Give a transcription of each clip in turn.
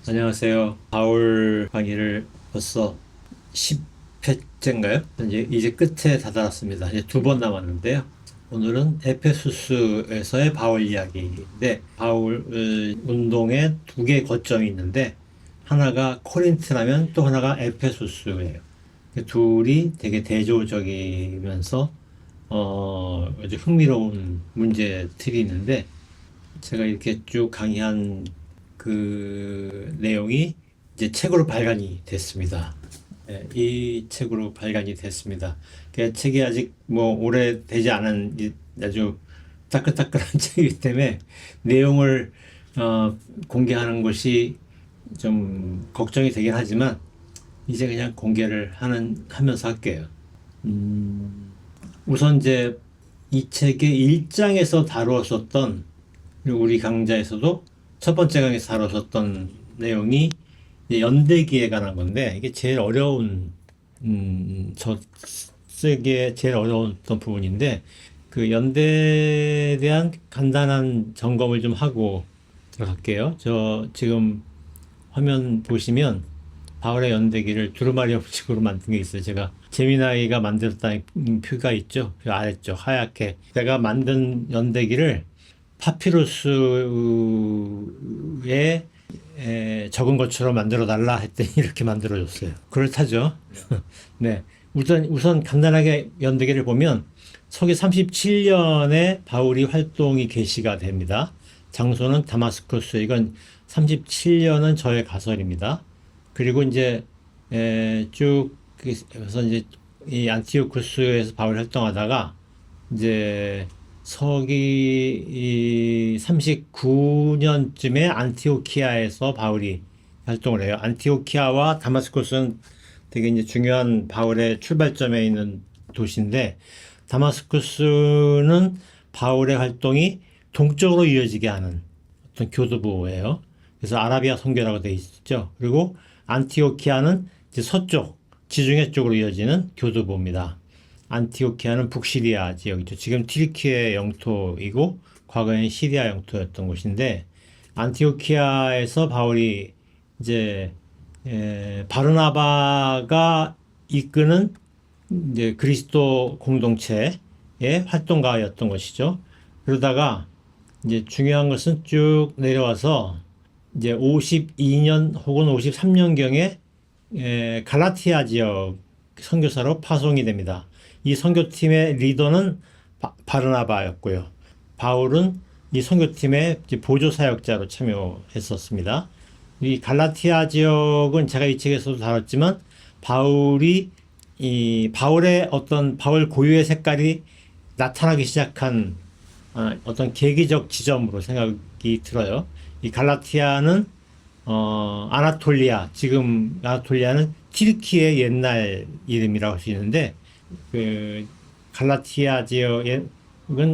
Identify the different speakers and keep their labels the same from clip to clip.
Speaker 1: 안녕하세요. 바울 강의를 벌써 10회째인가요? 이제 끝에 다다랐습니다. 이제 두 번 남았는데요. 오늘은 에페소스에서의 바울 이야기인데, 바울 운동에 두 개의 거점이 있는데, 하나가 코린트라면 또 하나가 에페소스예요. 둘이 되게 대조적이면서 아주 흥미로운 문제들이 있는데, 제가 이렇게 쭉 강의한 그 내용이 이제 책으로 발간이 됐습니다. 예, 이 책으로 발간이 됐습니다. 그 책이 아직 뭐 오래되지 않은 아주 따끈따끈한 책이기 때문에 내용을 공개하는 것이 좀 걱정이 되긴 하지만 이제 그냥 공개를 하면서 할게요. 우선 이제 이 책의 1장에서 다루었었던, 그리고 우리 강좌에서도 첫 번째 강에서 다뤘었던 내용이 이제 연대기에 관한 건데, 이게 제일 어려운, 저 쓰기에 제일 어려웠던 부분인데, 그 연대에 대한 간단한 점검을 좀 하고 들어갈게요. 저 지금 화면 보시면 바울의 연대기를 두루마리 형식으로 만든 게 있어요. 제가 재미나이가 만들었다는 표가 있죠. 그 아래쪽 하얗게 제가 만든 연대기를 파피루스에 적은 것처럼 만들어 달라 했더니 이렇게 만들어 줬어요. 그렇다죠. 네. 우선 간단하게 연대기를 보면 서기 37년에 바울이 활동이 개시가 됩니다. 장소는 다마스커스. 이건 37년은 저의 가설입니다. 그리고 이제 쭉 그래서 이제 이 안티오쿠스에서 바울 활동하다가 이제 서기 39년쯤에 안티오키아에서 바울이 활동을 해요. 안티오키아와 다마스쿠스는 되게 이제 중요한 바울의 출발점에 있는 도시인데, 다마스쿠스는 바울의 활동이 동쪽으로 이어지게 하는 어떤 교두보예요. 그래서 아라비아 선교라고 되어 있죠. 그리고 안티오키아는 이제 서쪽, 지중해 쪽으로 이어지는 교두보입니다. 안티오키아는 북시리아 지역이죠. 지금 튀르키예 영토이고 과거에는 시리아 영토였던 곳인데, 안티오키아에서 바울이 이제 바르나바가 이끄는 이제 그리스도 공동체의 활동가였던 것이죠. 그러다가 이제 중요한 것은 쭉 내려와서 이제 52년 혹은 53년경에 갈라티아 지역 선교사로 파송이 됩니다. 이 선교팀의 리더는 바르나바였고요. 바울은 이 선교팀의 보조 사역자로 참여했었습니다. 이 갈라티아 지역은 제가 이 책에서도 다뤘지만 바울의 어떤 바울 고유의 색깔이 나타나기 시작한 어떤 계기적 지점으로 생각이 들어요. 이 갈라티아는 지금 아나톨리아는 튀르키의 옛날 이름이라고 할 수 있는데, 그 갈라티아 지역은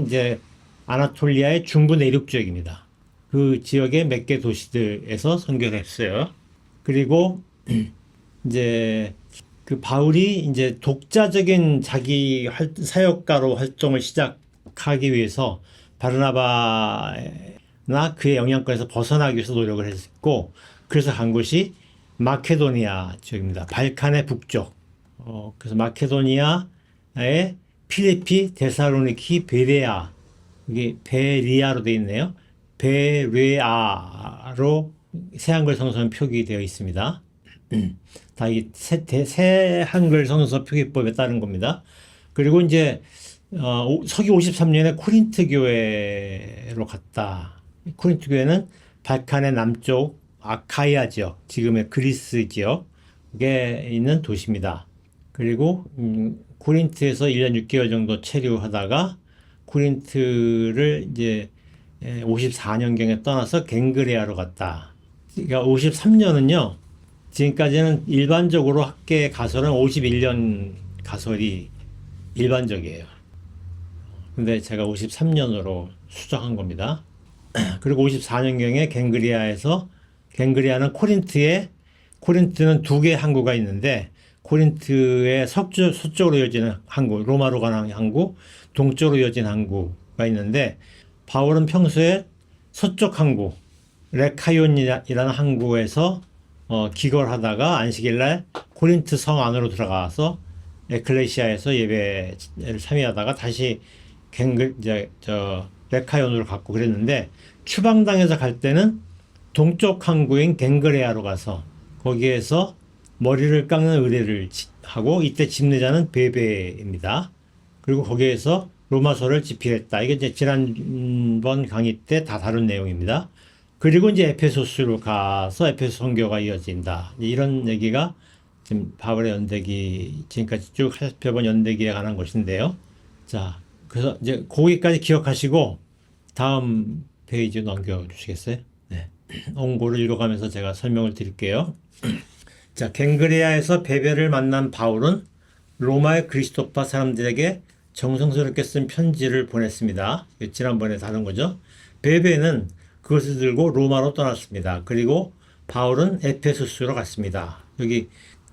Speaker 1: 이제 아나톨리아의 중부 내륙 지역입니다. 그 지역의 몇 개 도시들에서 선교를 했어요. 그리고 이제 그 바울이 이제 독자적인 자기 사역가로 활동을 시작하기 위해서 바르나바나 그의 영향권에서 벗어나기 위해서 노력을 했고, 그래서 간 곳이 마케도니아 지역입니다. 발칸의 북쪽. 그래서 마케도니아의 필리피, 데살로니키, 베레아, 이게 베리아로 되어 있네요. 베레아로 새 한글 성서는 표기되어 있습니다. 다 이 새 한글 성서 표기법에 따른 겁니다. 그리고 이제 서기 53년에 코린트 교회로 갔다. 코린트 교회는 발칸의 남쪽 아카이아 지역, 지금의 그리스 지역에 있는 도시입니다. 그리고 코린트에서 1년 6개월 정도 체류하다가 코린트를 이제 54년경에 떠나서 갱그레아로 갔다. 그러니까 53년은요, 지금까지는 일반적으로 학계 가설은 51년 가설이 일반적이에요. 근데 제가 53년으로 수정한 겁니다. 그리고 54년경에 갱그리아는 코린트는 두 개의 항구가 있는데, 코린트의 서쪽으로 이어지는 항구, 로마로 가는 항구, 동쪽으로 이어진 항구가 있는데, 바울은 평소에 서쪽 항구를 레카이온이라는 항구에서 기거하다가 안식일날 코린트 성 안으로 들어가서 에클레시아에서 예배를 참여하다가 다시 이제 레카이온으로 갔고 그랬는데, 추방당에서 갈 때는 동쪽 항구인 갱그레아로 가서 거기에서 머리를 깎는 의뢰를 하고, 이때 집례자는 베베입니다. 그리고 거기에서 로마서를 집필했다. 이게 이제 지난번 강의 때 다 다룬 내용입니다. 그리고 이제 에페소스로 가서 에페소 선교가 이어진다. 이런 얘기가 지금 바울의 연대기, 지금까지 쭉 살펴본 연대기에 관한 것인데요. 자, 그래서 이제 거기까지 기억하시고 다음 페이지 넘겨주시겠어요? 네. 원고를 읽어가면서 제가 설명을 드릴게요. 자, 갱그레아에서 베베를 만난 바울은 로마의 그리스도파 사람들에게 정성스럽게 쓴 편지를 보냈습니다. 지난번에 다룬 거죠. 베베는 그것을 들고 로마로 떠났습니다. 그리고 바울은 에페소스로 갔습니다. 여기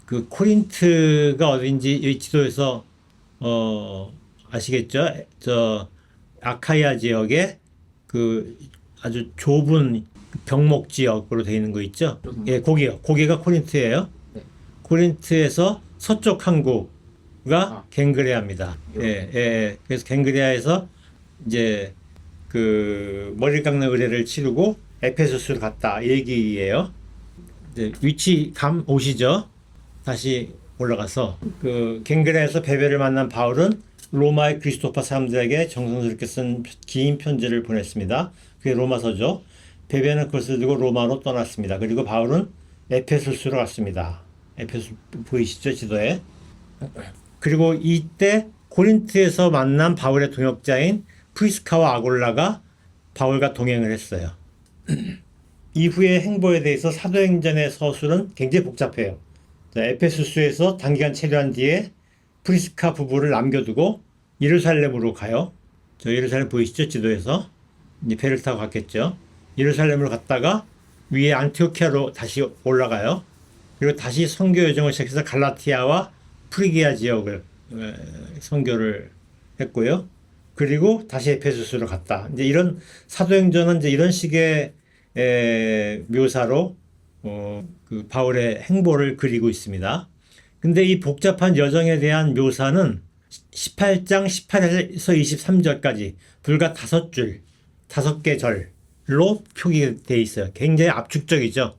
Speaker 1: 그 코린트가 어딘지 이 지도에서 아시겠죠? 저 아카이아 지역에 그 아주 좁은 병목 지역으로 되어 있는 거 있죠? 예, 거기요. 거기가 코린트예요.
Speaker 2: 네.
Speaker 1: 코린트에서 서쪽 항구가 갱그레아입니다. 예, 예. 그래서 갱그레아에서 이제 그 머리를 깎는 의뢰를 치르고 에페소스로 갔다 이 얘기예요. 이제 위치 감 오시죠? 다시 올라가서 그 갱그레아에서 베베를 만난 바울은 로마의 그리스도파 사람들에게 정성스럽게 쓴 긴 편지를 보냈습니다. 그게 로마서죠. 베베는 그것을 들고 로마로 떠났습니다. 그리고 바울은 에페소스로 갔습니다. 에페소 보이시죠? 지도에. 그리고 이때 고린트에서 만난 바울의 동역자인 프리스카와 아골라가 바울과 동행을 했어요. 이후의 행보에 대해서 사도행전의 서술은 굉장히 복잡해요. 에페소스에서 단기간 체류한 뒤에 프리스카 부부를 남겨두고 예루살렘으로 가요. 저 예루살렘 보이시죠? 지도에서. 이제 배를 타고 갔겠죠. 예루살렘으로 갔다가 위에 안티오키아로 다시 올라가요. 그리고 다시 선교 여정을 시작해서 갈라티아와 프리기아 지역을 선교를 했고요. 그리고 다시 에페소스로 갔다. 이제 이런 사도행전은 이제 이런 식의 묘사로 그 바울의 행보를 그리고 있습니다. 근데 이 복잡한 여정에 대한 묘사는 18장 18에서 23절까지 불과 5줄, 5개 절로 표기되어 있어요. 굉장히 압축적이죠.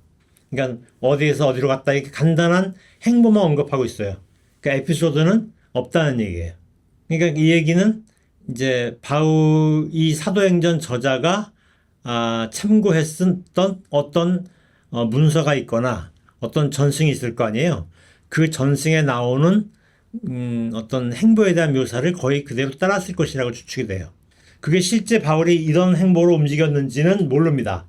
Speaker 1: 그러니까 어디에서 어디로 갔다 이렇게 간단한 행보만 언급하고 있어요. 그러니까 에피소드는 없다는 얘기예요. 그러니까 이 얘기는 이제 이 사도행전 저자가 참고했던 어떤 문서가 있거나 어떤 전승이 있을 거 아니에요. 그 전승에 나오는 어떤 행보에 대한 묘사를 거의 그대로 따랐을 것이라고 추측이 돼요. 그게 실제 바울이 이런 행보로 움직였는지는 모릅니다.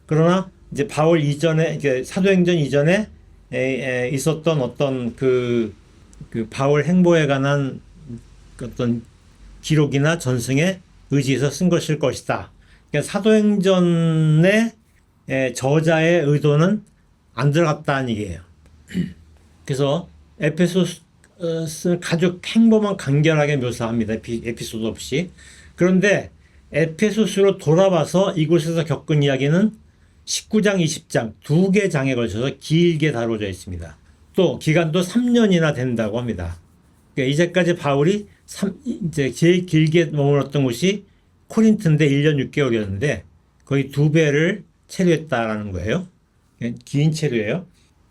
Speaker 1: 그러나 이제 바울 이전에, 사도행전 이전에 있었던 어떤 그 바울 행보에 관한 어떤 기록이나 전승에 의지해서 쓴 것일 것이다. 그러니까 사도행전의 저자의 의도는 안 들어갔다는 얘기예요. 그래서 에페소스는 아주 행보만 간결하게 묘사합니다. 에피소드 없이. 그런데 에페소스로 돌아와서 이곳에서 겪은 이야기는 19장, 20장 두 개 장에 걸쳐서 길게 다뤄져 있습니다. 또 기간도 3년이나 된다고 합니다. 그러니까 이제까지 바울이 이제 제일 길게 머물렀던 곳이 코린트인데 1년 6개월이었는데 거의 2배를 체류했다라는 거예요. 긴 체류예요.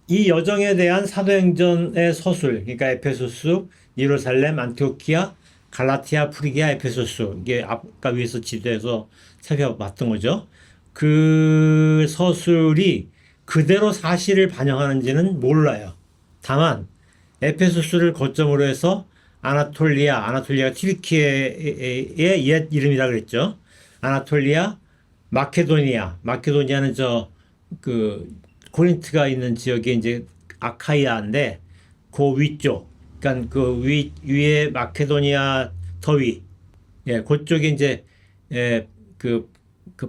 Speaker 1: 이 여정에 대한 사도행전의 서술, 그러니까 에페소스, 예루살렘, 안티오키아, 갈라티아, 프리기아, 에페소스, 이게 아까 위에서 지도에서 살펴봤던 거죠. 그 서술이 그대로 사실을 반영하는지는 몰라요. 다만 에페소스를 거점으로 해서 아나톨리아가 튀르키예의 옛 이름이라 그랬죠. 아나톨리아, 마케도니아는 코린트가 있는 지역이 이제 아카이아인데 그 위쪽, 그러니까 그 위에 마케도니아 더위, 예, 그쪽이 이제 그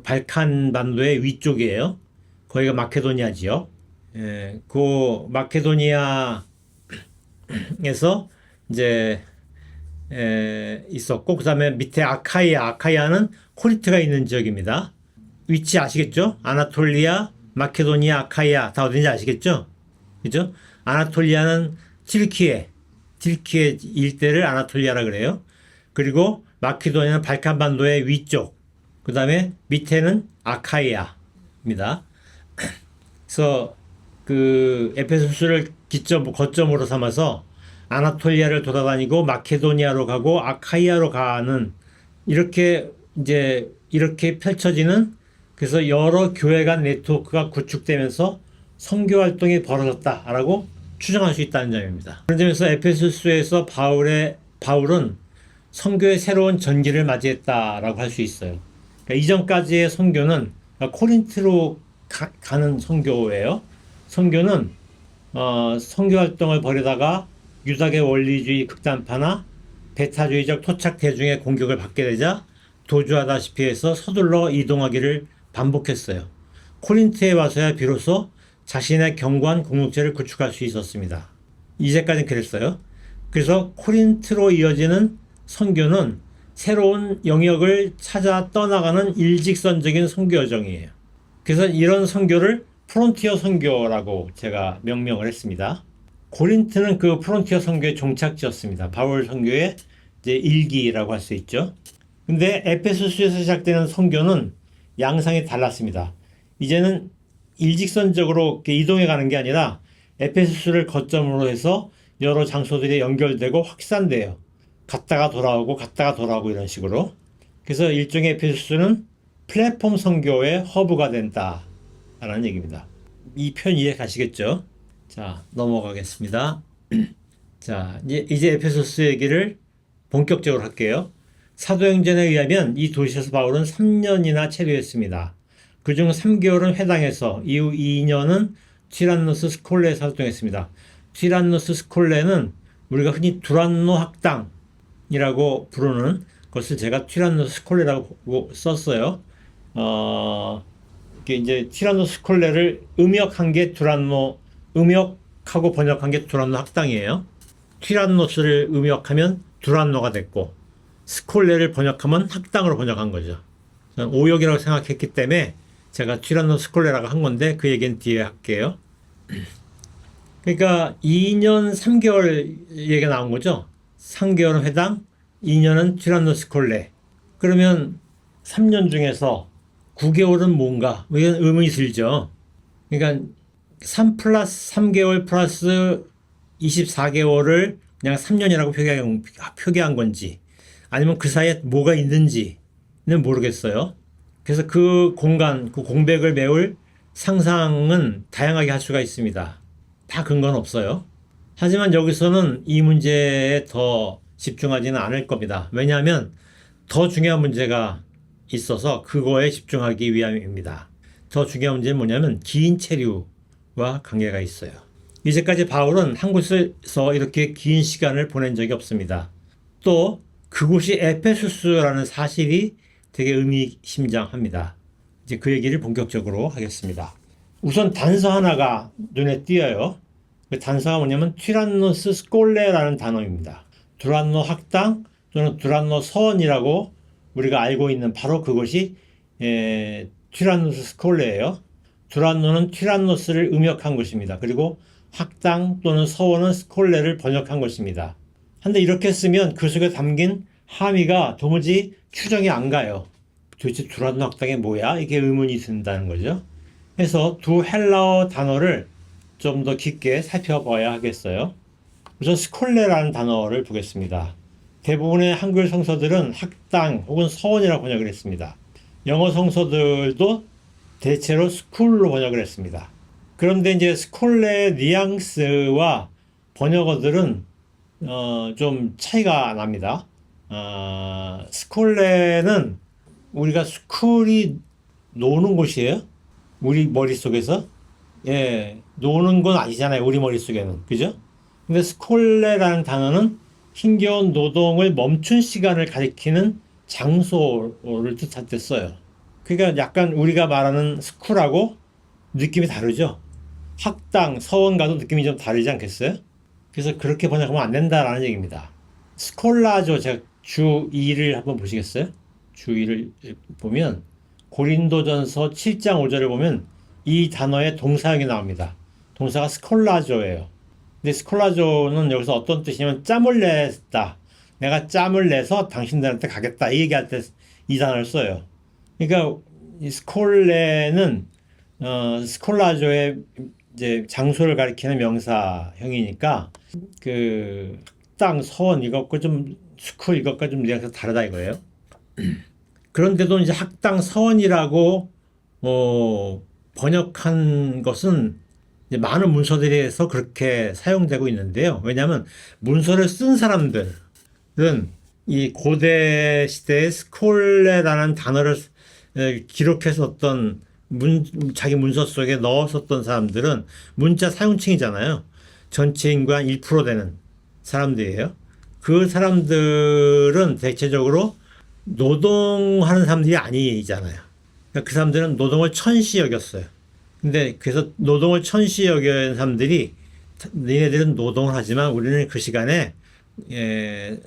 Speaker 1: 발칸 반도의 위쪽이에요. 거기가 마케도니아 지역. 예, 그 마케도니아에서 이제 있었고, 그 다음에 밑에 아카이아는 코린트가 있는 지역입니다. 위치 아시겠죠? 아나톨리아, 마케도니아, 아카이아 다 어딘지 아시겠죠? 그죠? 아나톨리아는 튀르키예 일대를 아나톨리아라 그래요. 그리고 마케도니아는 발칸반도의 위쪽. 그 다음에 밑에는 아카이아입니다. 그래서 그 에페소스를 거점으로 삼아서 아나톨리아를 돌아다니고 마케도니아로 가고 아카이아로 가는 이렇게 이제 이렇게 펼쳐지는 그래서 여러 교회 간 네트워크가 구축되면서 선교 활동이 벌어졌다라고 추정할 수 있다는 점입니다. 그런 점에서 에페소스에서 바울은 선교의 새로운 전기를 맞이했다라고 할 수 있어요. 그러니까 이전까지의 선교는 코린트로 가는 선교예요. 선교는 선교 활동을 벌이다가 유다계 원리주의 극단파나 배타주의적 토착 대중의 공격을 받게 되자 도주하다시피 해서 서둘러 이동하기를 반복했어요. 코린트에 와서야 비로소 자신의 견고한 공동체를 구축할 수 있었습니다. 이제까지는 그랬어요. 그래서 코린트로 이어지는 선교는 새로운 영역을 찾아 떠나가는 일직선적인 선교 여정이에요. 그래서 이런 선교를 프론티어 선교라고 제가 명명을 했습니다. 고린트는 그 프론티어 선교의 종착지였습니다. 바울 선교의 이제 일기라고 할 수 있죠. 근데 에페소스에서 시작되는 선교는 양상이 달랐습니다. 이제는 일직선적으로 이동해 가는 게 아니라 에페소스를 거점으로 해서 여러 장소들이 연결되고 확산돼요. 갔다가 돌아오고 이런 식으로. 그래서 일종의 에페소스는 플랫폼 선교의 허브가 된다라는 얘기입니다. 이 표현 이해 가시겠죠? 자, 넘어가겠습니다. 자, 이제 에페소스 얘기를 본격적으로 할게요. 사도행전에 의하면 이 도시에서 바울은 3년이나 체류했습니다. 그중 3개월은 회당에서 이후 2년은 티란노스 스콜레에서 활동했습니다. 티란노스 스콜레는 우리가 흔히 두란노 학당이라고 부르는 것을 제가 티란노스 스콜레라고 썼어요. 이게 이제 티란노스 스콜레를 음역하고 번역한 게 두란노 학당이에요. 티란노스를 음역하면 두란노가 됐고, 스콜레를 번역하면 학당으로 번역한 거죠. 저는 오역이라고 생각했기 때문에 제가 티란노 스콜레라고 한 건데 그 얘기는 뒤에 할게요. 그러니까 2년 3개월 얘기가 나온 거죠. 3개월은 회당, 2년은 티란노 스콜레. 그러면 3년 중에서 9개월은 뭔가? 이건 의문이 들죠. 그러니까 3 플러스 3개월 플러스 24개월을 그냥 3년이라고 표기한 건지 아니면 그 사이에 뭐가 있는지는 모르겠어요. 그래서 그 공간, 그 공백을 메울 상상은 다양하게 할 수가 있습니다. 다 근거는 없어요. 하지만 여기서는 이 문제에 더 집중하지는 않을 겁니다. 왜냐하면 더 중요한 문제가 있어서 그거에 집중하기 위함입니다. 더 중요한 문제는 뭐냐면 긴 체류와 관계가 있어요. 이제까지 바울은 한 곳에서 이렇게 긴 시간을 보낸 적이 없습니다. 또 그곳이 에페소스라는 사실이 되게 의미심장합니다. 이제 그 얘기를 본격적으로 하겠습니다. 우선 단서 하나가 눈에 띄어요. 그 단서가 뭐냐면 티란노스 스콜레라는 단어입니다. 두란노 학당 또는 두란노 서원이라고 우리가 알고 있는 바로 그것이 티란노스 스콜레예요. 두란노는 티란노스를 음역한 것입니다. 그리고 학당 또는 서원은 스콜레를 번역한 것입니다. 한데 이렇게 쓰면 그 속에 담긴 함의가 도무지 추정이 안 가요. 도대체 두란노 학당이 뭐야? 이게 의문이 든다는 거죠. 그래서 두 헬라어 단어를 좀 더 깊게 살펴봐야 하겠어요. 우선 스콜레라는 단어를 보겠습니다. 대부분의 한글 성서들은 학당 혹은 서원이라고 번역을 했습니다. 영어 성서들도 대체로 스쿨로 번역을 했습니다. 그런데 이제 스콜레의 뉘앙스와 번역어들은 좀 차이가 납니다. 스콜레는 우리가 스쿨이 노는 곳이에요. 우리 머릿속에서. 예, 노는 건 아니잖아요. 우리 머릿속에는. 그죠? 근데 스콜레라는 단어는 힘겨운 노동을 멈춘 시간을 가리키는 장소를 뜻할 때 써요. 그러니까 약간 우리가 말하는 스쿨하고 느낌이 다르죠? 학당, 서원과도 느낌이 좀 다르지 않겠어요? 그래서 그렇게 번역하면 안 된다라는 얘기입니다. 스콜라죠. 제가 주 2를 한번 보시겠어요? 주 2를 보면 고린도전서 7장 5절을 보면 이 단어의 동사형이 나옵니다. 동사가 스콜라조예요. 근데 스콜라조는 여기서 어떤 뜻이냐면 짬을 냈다. 내가 짬을 내서 당신들한테 가겠다. 이 얘기할 때 이 단어를 써요. 그러니까 이 스콜레는 스콜라조의 이제 장소를 가리키는 명사형이니까 그 학당, 서원 이것과 좀 스쿨 이것과 좀 뉘앙스가 다르다 이거예요. 그런데도 이제 학당, 서원이라고 번역한 것은 이제 많은 문서들에서 그렇게 사용되고 있는데요. 왜냐하면 문서를 쓴 사람들은 이 고대 시대의 스콜레라는 단어를 기록해서 어떤 자기 문서 속에 넣었었던 사람들은 문자 사용층이잖아요. 전체 인구의 한 1% 되는 사람들이에요. 그 사람들은 대체적으로 노동하는 사람들이 아니잖아요. 그러니까 그 사람들은 노동을 천시 여겼어요. 근데 그래서 노동을 천시 여긴 사람들이 너희들은 노동을 하지만 우리는 그 시간에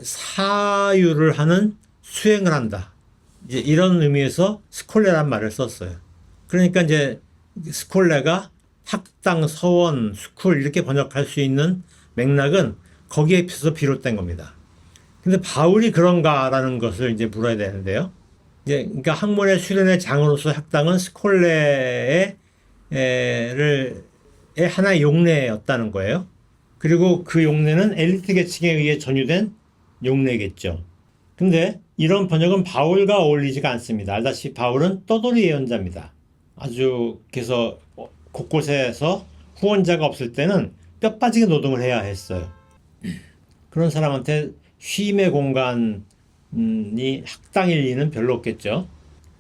Speaker 1: 사유를 하는 수행을 한다. 이제 이런 의미에서 스콜레란 말을 썼어요. 그러니까 이제 스콜레가 학당, 서원, 스쿨 이렇게 번역할 수 있는 맥락은 거기에 비롯된 겁니다. 근데 바울이 그런가라는 것을 이제 물어야 되는데요. 이제 그러니까 학문의 수련의 장으로서 학당은 스콜레의 하나의 용례였다는 거예요. 그리고 그 용례는 엘리트 계층에 의해 전유된 용례겠죠. 근데 이런 번역은 바울과 어울리지가 않습니다. 알다시피 바울은 떠돌이 예언자입니다. 아주 그래서 곳곳에서 후원자가 없을 때는 뼈 빠지게 노동을 해야 했어요. 그런 사람한테 쉼의 공간이 학당일 리는 별로 없겠죠.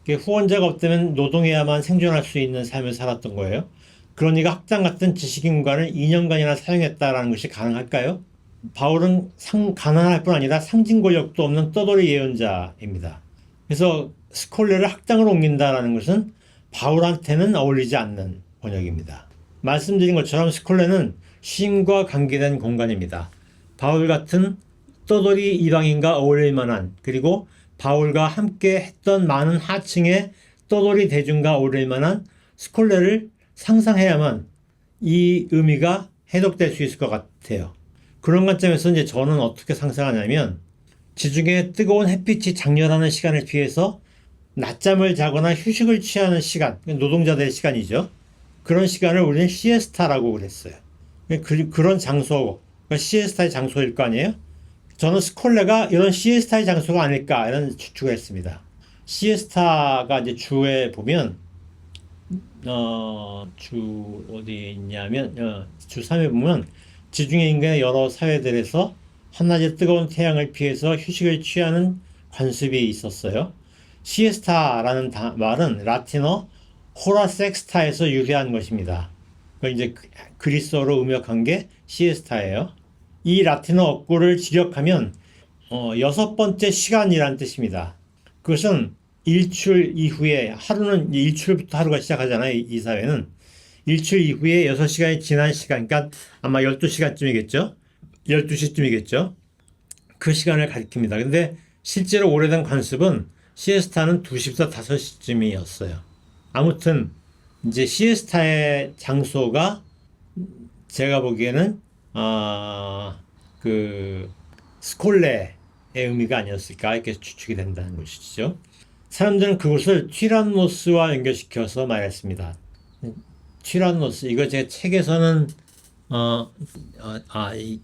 Speaker 1: 후원자가 없다면 노동해야만 생존할 수 있는 삶을 살았던 거예요. 그러니까 학당 같은 지식인과를 2년간이나 사용했다라는 것이 가능할까요? 바울은 가난할 뿐 아니라 상징 권력도 없는 떠돌이 예언자입니다. 그래서 스콜레를 학당으로 옮긴다라는 것은 바울한테는 어울리지 않는 번역입니다. 말씀드린 것처럼 스콜레는 쉼과 관계된 공간입니다. 바울 같은 떠돌이 이방인과 어울릴 만한, 그리고 바울과 함께 했던 많은 하층의 떠돌이 대중과 어울릴 만한 스콜레를 상상해야만 이 의미가 해석될 수 있을 것 같아요. 그런 관점에서 이제 저는 어떻게 상상하냐면, 지중해 뜨거운 햇빛이 장렬하는 시간을 피해서 낮잠을 자거나 휴식을 취하는 시간, 노동자들의 시간이죠. 그런 시간을 우리는 시에스타라고 그랬어요. 그런 장소, 시에스타의 장소일 거 아니에요? 저는 스콜레가 이런 시에스타의 장소가 아닐까 이런 추측을 했습니다. 시에스타가 이제 주에 보면 주 어디 있냐면 주 3에 보면 지중해 인근의 여러 사회들에서 한낮의 뜨거운 태양을 피해서 휴식을 취하는 관습이 있었어요. 시에스타라는 말은 라틴어 호라 섹스타에서 유래한 것입니다. 그 이제 그리스어로 음역한 게 시에스타예요. 이 라틴어 어구를 직역하면 여섯 번째 시간이라는 뜻입니다. 그것은 일출 이후에, 하루는 일출부터 하루가 시작하잖아요. 이 사회는. 일출 이후에 6시간이 지난 시간, 그러니까 아마 12시간쯤이겠죠. 12시쯤이겠죠. 그 시간을 가리킵니다. 근데 실제로 오래된 관습은 시에스타는 2시부터 5시쯤이었어요. 아무튼 이제 시에스타의 장소가 제가 보기에는 그 스콜레의 의미가 아니었을까 이렇게 추측이 된다는 것이죠. 사람들은 그것을 티란노스와 연결시켜서 말했습니다. 티란노스, 이거 제 책에서는 이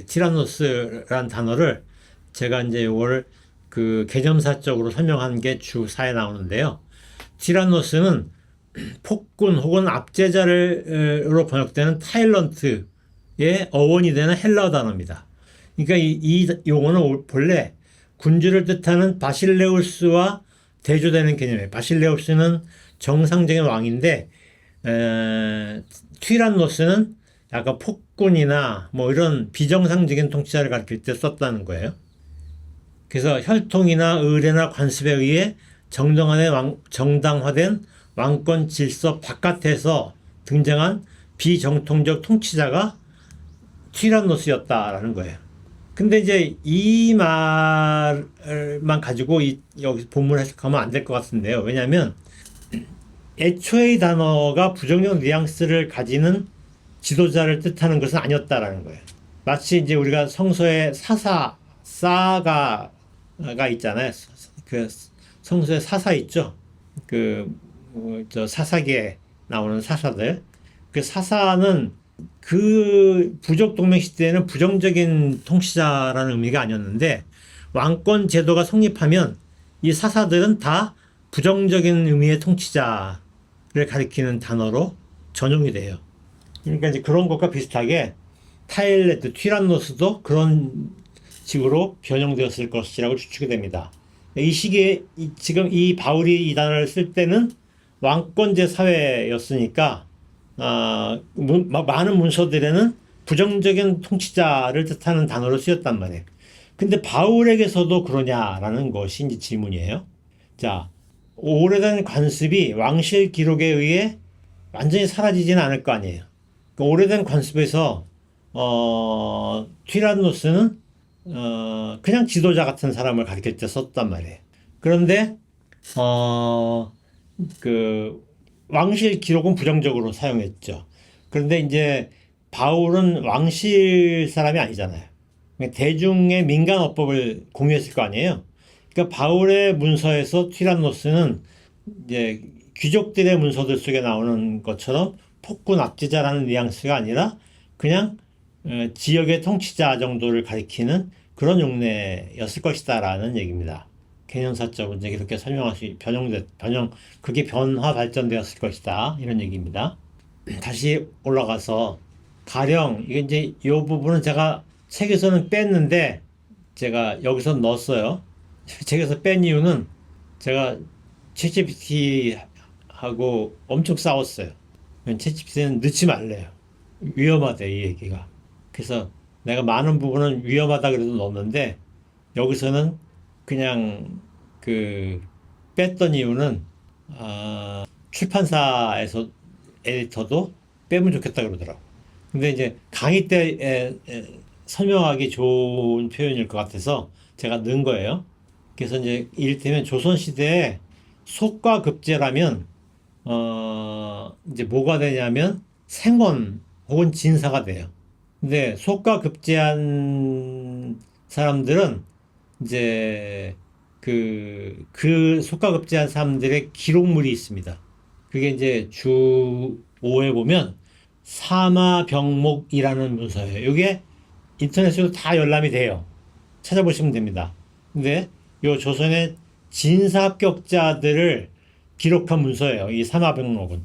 Speaker 1: 티란노스란 단어를 제가 이제 이걸 그 개념사적으로 설명한 게 주 4에 나오는데요. 티란노스는 폭군 혹은 압제자로 번역되는 타일런트의 어원이 되는 헬라어 단어입니다. 그러니까 이 용어는 본래 군주를 뜻하는 바실레우스와 대조되는 개념이에요. 바실레우스는 정상적인 왕인데 티란노스는 약간 폭군이나 뭐 이런 비정상적인 통치자를 가리킬 때 썼다는 거예요. 그래서 혈통이나 의례나 관습에 의해 정당화된 왕권 질서 바깥에서 등장한 비정통적 통치자가 티란노스였다라는 거예요. 근데 이제 이 말만 가지고 여기 본문을 해석하면 안 될 것 같은데요. 왜냐하면 애초에 이 단어가 부정적 뉘앙스를 가지는 지도자를 뜻하는 것은 아니었다라는 거예요. 마치 이제 우리가 성서에 사가 있잖아요. 그 성서에 사사 있죠. 저 사사기에 나오는 사사들. 그 사사는 그 부족 동맹 시대에는 부정적인 통치자라는 의미가 아니었는데 왕권 제도가 성립하면 이 사사들은 다 부정적인 의미의 통치자를 가리키는 단어로 전용이 돼요. 그러니까 이제 그런 것과 비슷하게 타일레트, 티란노스도 그런 식으로 변형되었을 것이라고 추측이 됩니다. 이 시기에 지금 이 바울이 이 단어를 쓸 때는 왕권제 사회였으니까 많은 문서들에는 부정적인 통치자를 뜻하는 단어로 쓰였단 말이에요. 근데 바울에게서도 그러냐라는 것이 이제 질문이에요. 자, 오래된 관습이 왕실 기록에 의해 완전히 사라지지는 않을 거 아니에요. 그 오래된 관습에서 티란노스는 그냥 지도자 같은 사람을 가리킬 때 썼단 말이에요. 그런데 그 왕실 기록은 부정적으로 사용했죠. 그런데 이제 바울은 왕실 사람이 아니잖아요. 대중의 민간 어법을 공유했을 거 아니에요. 그러니까 바울의 문서에서 티란노스는 이제 귀족들의 문서들 속에 나오는 것처럼 폭군 압제자라는 뉘앙스가 아니라 그냥 지역의 통치자 정도를 가리키는 그런 용례였을 것이다라는 얘기입니다. 개념사적으로 이제 이렇게 설명할 수 그게 변화 발전되었을 것이다 이런 얘기입니다. 다시 올라가서 가령 이게 이제 이 부분은 제가 책에서는 뺐는데 제가 여기서 넣었어요. 책에서 뺀 이유는 제가 챗GPT하고 엄청 싸웠어요. 챗GPT는 넣지 말래요. 위험하대 이 얘기가. 그래서 내가 많은 부분은 위험하다 그래도 넣었는데 여기서는 그냥 뺐던 이유는 출판사에서 에디터도 빼면 좋겠다 그러더라고. 근데 이제 강의 때 설명하기 좋은 표현일 것 같아서 제가 넣은 거예요. 그래서 이제 이를테면 조선시대에 속과 급제라면 이제 뭐가 되냐면 생원 혹은 진사가 돼요. 근데 속과 급제한 사람들은 이제 그 속과 급제한 사람들의 기록물이 있습니다. 그게 이제 주 5에 보면 사마병목이라는 문서예요. 이게 인터넷으로 다 열람이 돼요. 찾아보시면 됩니다. 근데 요 조선의 진사 합격자들을 기록한 문서예요. 이 사마병목은.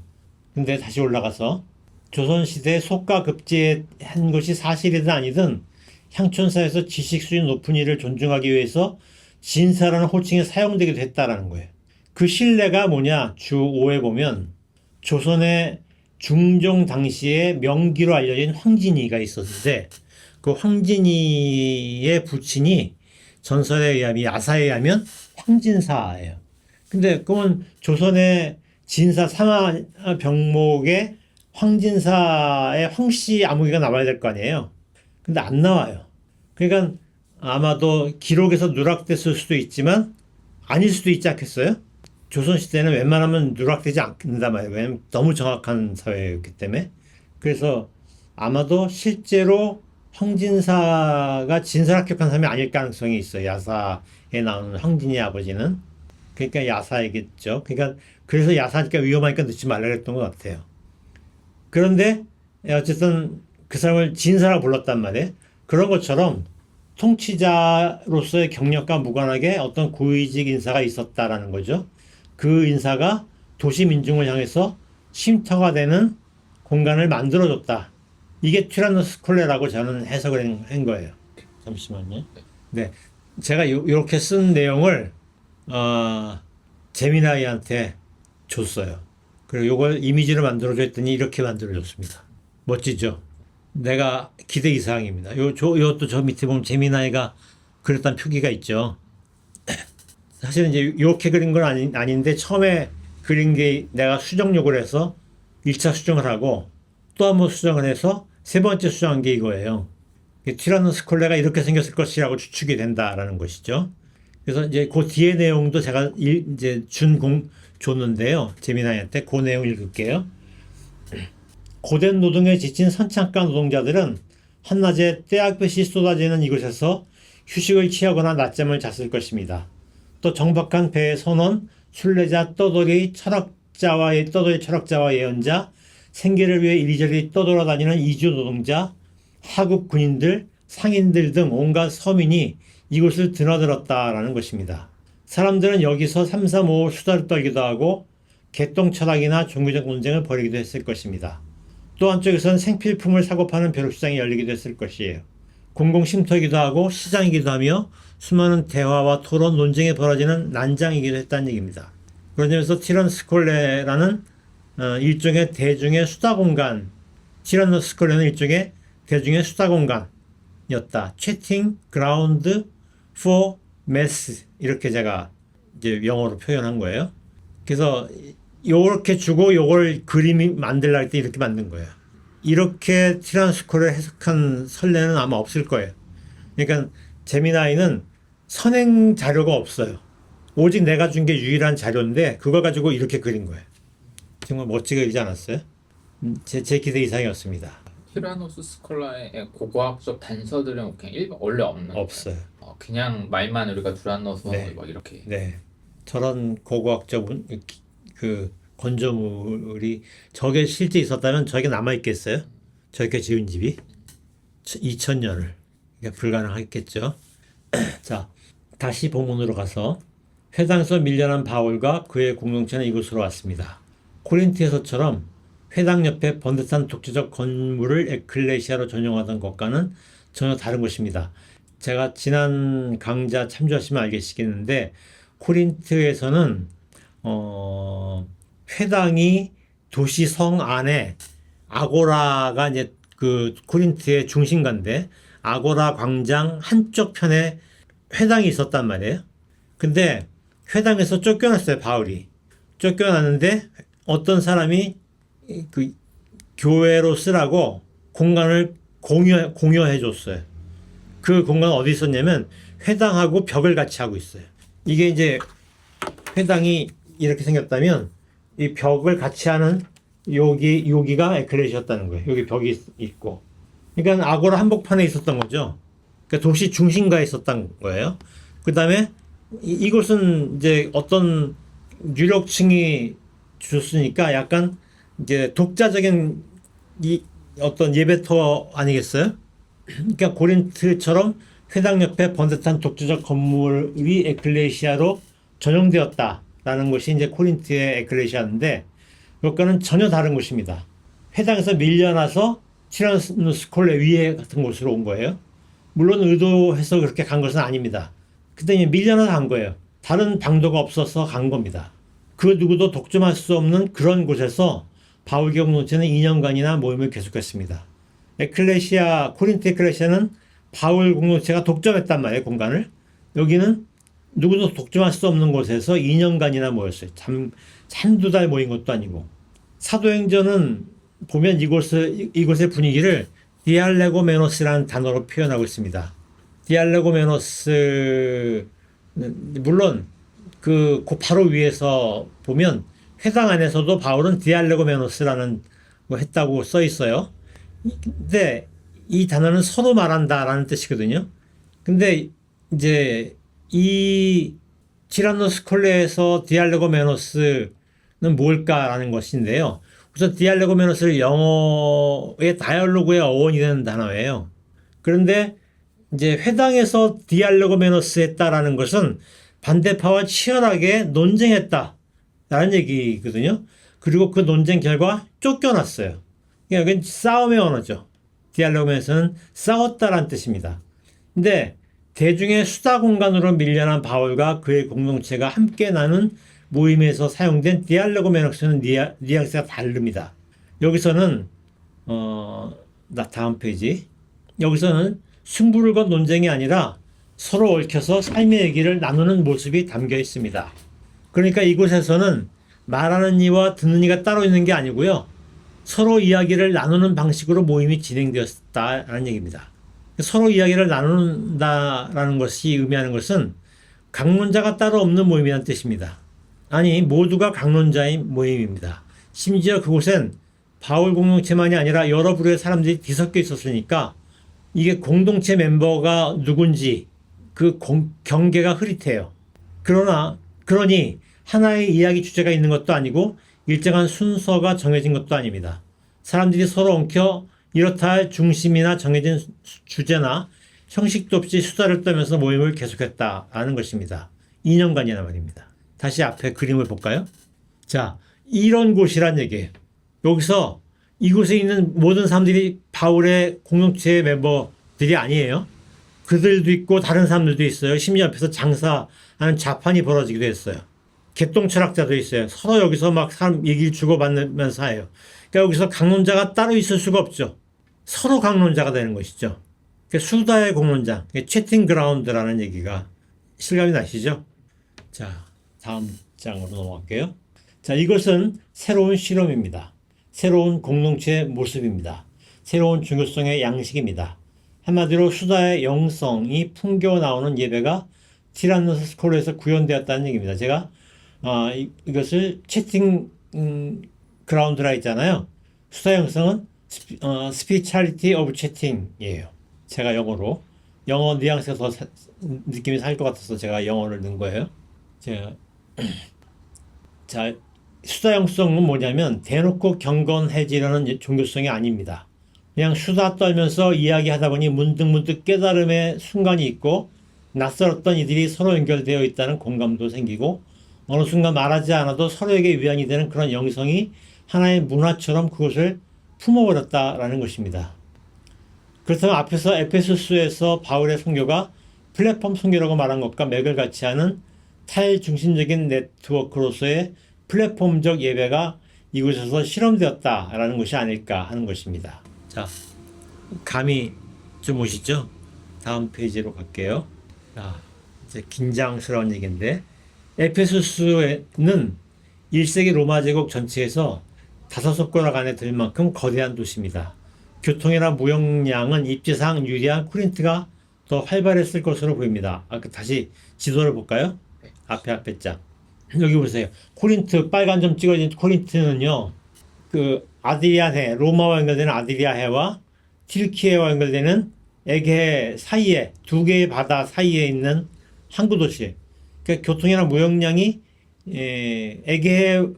Speaker 1: 근데 다시 올라가서 조선시대 속과 급제한 것이 사실이든 아니든 향촌사에서 지식 수준 높은 이를 존중하기 위해서 진사라는 호칭이 사용되기도 했다라는 거예요. 그 신뢰가 뭐냐? 주 5에 보면 조선의 중종 당시에 명기로 알려진 황진이가 있었는데 그 황진이의 부친이 전설에 의하면 야사에 의하면 황진사예요. 근데 그건 조선의 진사 사마병목에 황진사의 황씨 아무개가 나와야 될 거 아니에요. 근데 안 나와요. 그러니까 아마도 기록에서 누락됐을 수도 있지만 아닐 수도 있지 않겠어요? 조선시대는 웬만하면 누락되지 않는단 말이에요. 왜냐면 너무 정확한 사회였기 때문에. 그래서 아마도 실제로 황진사가 진사 합격한 사람이 아닐 가능성이 있어요. 야사에 나오는 황진이 아버지는. 그러니까 야사이겠죠. 그러니까 그래서 야사니까 위험하니까 넣지 말라 그랬던 것 같아요. 그런데 어쨌든 그 사람을 진사라고 불렀단 말이에요. 그런 것처럼 통치자로서의 경력과 무관하게 어떤 고위직 인사가 있었다라는 거죠. 그 인사가 도시 민중을 향해서 쉼터가 되는 공간을 만들어줬다. 이게 티라노스 콜레라고 저는 해석을 한 거예요. 잠시만요. 네, 제가 이렇게 쓴 내용을 제미나이한테 줬어요. 그리고 이걸 이미지로 만들어줘 했더니 이렇게 만들어줬습니다. 멋지죠? 내가 기대 이상입니다. 이것도 저 밑에 보면 제미나이가 그렸다는 표기가 있죠. 사실은 이제 이렇게 그린 건 아닌데 처음에 그린 게 내가 수정 요구를 해서 1차 수정을 하고 또 한 번 수정을 해서 세 번째 수정한 게 이거예요. 티라노스 콜레가 이렇게 생겼을 것이라고 추측이 된다라는 것이죠. 그래서 이제 그 뒤에 내용도 제가 이제 줬는데요. 재미나이한테 그 내용 읽을게요. 고된 노동에 지친 선창가 노동자들은 한낮에 떼약볕이 쏟아지는 이곳에서 휴식을 취하거나 낮잠을 잤을 것입니다. 또 정박한 배의 선원, 순례자, 떠돌이 철학자와 예언자, 생계를 위해 이리저리 떠돌아다니는 이주 노동자, 하급 군인들, 상인들 등 온갖 서민이 이곳을 드나들었다라는 것입니다. 사람들은 여기서 삼삼오오 수다를 떨기도 하고 개똥 철학이나 종교적 논쟁을 벌이기도 했을 것입니다. 또 한쪽에서는 생필품을 사고 파는 벼룩시장이 열리기도 했을 것이에요. 공공쉼터이기도 하고 시장이기도 하며 수많은 대화와 토론, 논쟁이 벌어지는 난장이기도 했다는 얘기입니다. 그런 점에서 티런스콜레라는 일종의 대중의 수다 공간, 티런스콜레는 일종의 대중의 수다 공간이었다. 채팅 그라운드 for mass 이렇게 제가 이제 영어로 표현한 거예요. 그래서 요렇게 주고 요걸 그림이 만들라 할 때 이렇게 만든 거예요. 이렇게 티란스콜을 해석한 선례는 아마 없을 거예요. 그러니까 제미나이는 선행 자료가 없어요. 오직 내가 준 게 유일한 자료인데 그걸 가지고 이렇게 그린 거예요. 정말 멋지게 그리지 않았어요? 제 기대 이상이었습니다.
Speaker 2: 티라노스 스콜라의 고고학적 단서들은 그냥 원래 없는
Speaker 1: 없어요.
Speaker 2: 거예요? 그냥 말만 우리가 둘러넣어서
Speaker 1: 네.
Speaker 2: 막 이렇게.
Speaker 1: 네. 저런 고고학적 그 건조물이 저게 실제 있었다면 저게 남아있겠어요? 저렇게 지은 집이? 2000년을. 그러니까 불가능했겠죠. 자, 다시 본문으로 가서 회당에서 밀려난 바울과 그의 공동체는 이곳으로 왔습니다. 코린트에서처럼 회당 옆에 번듯한 독재적 건물을 에클레시아로 전용하던 것과는 전혀 다른 것입니다. 제가 지난 강좌 참조하시면 알겠시겠는데 코린트에서는 회당이 도시 성 안에 아고라가 이제 그 코린트의 중심가인데 아고라 광장 한쪽 편에 회당이 있었단 말이에요. 근데 회당에서 쫓겨났어요, 바울이. 쫓겨났는데 어떤 사람이 그 교회로 쓰라고 공간을 공여해 줬어요. 그 공간은 어디 있었냐면 회당하고 벽을 같이 하고 있어요. 이게 이제 회당이 이렇게 생겼다면 이 벽을 같이 하는 여기가 에클레시아였다는 거예요. 여기 벽이 있고. 그러니까 아고라 한복판에 있었던 거죠. 그러니까 도시 중심가에 있었던 거예요. 그 다음에 이곳은 이제 어떤 유력층이 줬으니까 약간 이제 독자적인 어떤 예배터 아니겠어요? 그러니까 고린트처럼 회당 옆에 번듯한 독자적 건물이 에클레시아로 전용되었다라는 것이 이제 코린트의 에클레시아인데 여기과는 전혀 다른 곳입니다. 회당에서 밀려나서 티라노스콜레 위에 같은 곳으로 온 거예요. 물론 의도해서 그렇게 간 것은 아닙니다. 근데 밀려나서 간 거예요. 다른 방도가 없어서 간 겁니다. 그 누구도 독점할 수 없는 그런 곳에서 바울교 공동체는 2년간이나 모임을 계속했습니다. 코린트 에클레시아는 바울 공동체가 독점했단 말이에요, 공간을. 여기는 누구도 독점할 수 없는 곳에서 2년간이나 모였어요. 한두 달 모인 것도 아니고. 사도행전은 보면 이곳의 분위기를 디알레고메노스라는 단어로 표현하고 있습니다. 디알레고메노스, 물론 그 바로 위에서 보면 회당 안에서도 바울은 디알레고메노스라는 거 했다고 써 있어요. 근데 이 단어는 서로 말한다라는 뜻이거든요. 근데 이제 이 티라노스콜레에서 디알레고메노스는 뭘까라는 것인데요. 우선 디알레고메노스를 영어의 다이얼로그의 어원이 되는 단어예요. 그런데 이제 회당에서 디알레고메노스 했다라는 것은 반대파와 치열하게 논쟁했다라는 얘기거든요. 그리고 그 논쟁 결과 쫓겨났어요. 그러니까 이건 싸움의 언어죠. 디알레고메노스는 싸웠다라는 뜻입니다. 근데 대중의 수다 공간으로 밀려난 바울과 그의 공동체가 함께 나눈 모임에서 사용된 디알레고메노스는 뉘앙스가 다릅니다. 여기서는 다음 페이지. 여기서는 승부를 건 논쟁이 아니라 서로 얽혀서 삶의 얘기를 나누는 모습이 담겨 있습니다. 그러니까 이곳에서는 말하는 이와 듣는 이가 따로 있는 게 아니고요. 서로 이야기를 나누는 방식으로 모임이 진행되었다라는 얘기입니다. 서로 이야기를 나눈다라는 것이 의미하는 것은 강론자가 따로 없는 모임이라는 뜻입니다. 아니, 모두가 강론자인 모임입니다. 심지어 그곳엔 바울 공동체만이 아니라 여러 부류의 사람들이 뒤섞여 있었으니까 이게 공동체 멤버가 누군지 그 경계가 흐릿해요. 그러니 하나의 이야기 주제가 있는 것도 아니고 일정한 순서가 정해진 것도 아닙니다. 사람들이 서로 엉켜 이렇다 할 중심이나 정해진 주제나 형식도 없이 수다를 떨면서 모임을 계속했다라는 것입니다. 2년간이나 말입니다. 다시 앞에 그림을 볼까요? 자, 이런 곳이란 얘기예요. 여기서 이곳에 있는 모든 사람들이 바울의 공동체 멤버들이 아니에요. 그들도 있고 다른 사람들도 있어요. 심지어 앞에서 장사하는 자판이 벌어지기도 했어요. 개똥 철학자도 있어요. 서로 여기서 막 사람 얘기를 주고받으면서 해요. 그러니까 여기서 강론자가 따로 있을 수가 없죠. 서로 강론자가 되는 것이죠. 그러니까 수다의 공론장, 채팅 그라운드라는 얘기가 실감이 나시죠? 자, 다음 장으로 넘어갈게요. 자, 이것은 새로운 실험입니다. 새로운 공동체의 모습입니다. 새로운 중요성의 양식입니다. 한마디로 수다의 영성이 풍겨 나오는 예배가 티라노스 스콜에서 구현되었다는 얘기입니다. 제가 이것을 채팅 그라운드라 했잖아요. 수다 영성은 스피리추얼리티 오브 채팅이에요. 제가 영어 뉘앙스가 더 느낌이 살 것 같아서 제가 영어를 넣은 거예요. 자, 수다 영성은 뭐냐면 대놓고 경건해지려는 종교성이 아닙니다. 그냥 수다 떨면서 이야기하다 보니 문득문득 깨달음의 순간이 있고 낯설었던 이들이 서로 연결되어 있다는 공감도 생기고 어느 순간 말하지 않아도 서로에게 위안이 되는 그런 영성이 하나의 문화처럼 그것을 품어버렸다라는 것입니다. 그렇다면 앞에서 에페소스에서 바울의 선교가 플랫폼 선교라고 말한 것과 맥을 같이 하는 탈중심적인 네트워크로서의 플랫폼적 예배가 이곳에서 실험되었다라는 것이 아닐까 하는 것입니다. 자, 감이 좀 오시죠? 다음 페이지로 갈게요. 자, 이제 긴장스러운 얘기인데 에페소스는 1세기 로마 제국 전체에서 5손가락 안에 들 만큼 거대한 도시입니다. 교통이나 무역량은 입지상 유리한 코린트가 더 활발했을 것으로 보입니다. 다시 지도를 볼까요? 앞에 장. 여기 보세요. 코린트, 빨간 점 찍어진 코린트는요, 그 아드리아해, 로마와 연결되는 아드리아해와 튀르키예와 연결되는 에게해 사이에, 두 개의 바다 사이에 있는 항구 도시예요. 그러니까 교통이나 무역량이 에게해로만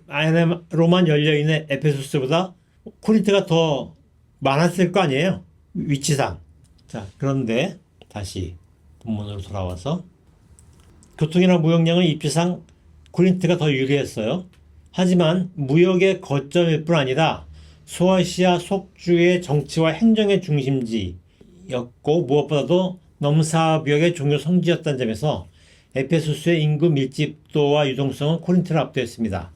Speaker 1: 열려있는 에페소스보다 코린트가 더 많았을 거 아니에요? 위치상. 자, 그런데 다시 본문으로 돌아와서 교통이나 무역량은 입지상 코린트가 더 유리했어요. 하지만 무역의 거점일 뿐 아니라 소아시아 속주의 정치와 행정의 중심지였고 무엇보다도 넘사벽의 종교 성지였다는 점에서 에페소스의 인구 밀집도와 유동성은 코린트를 압도했습니다.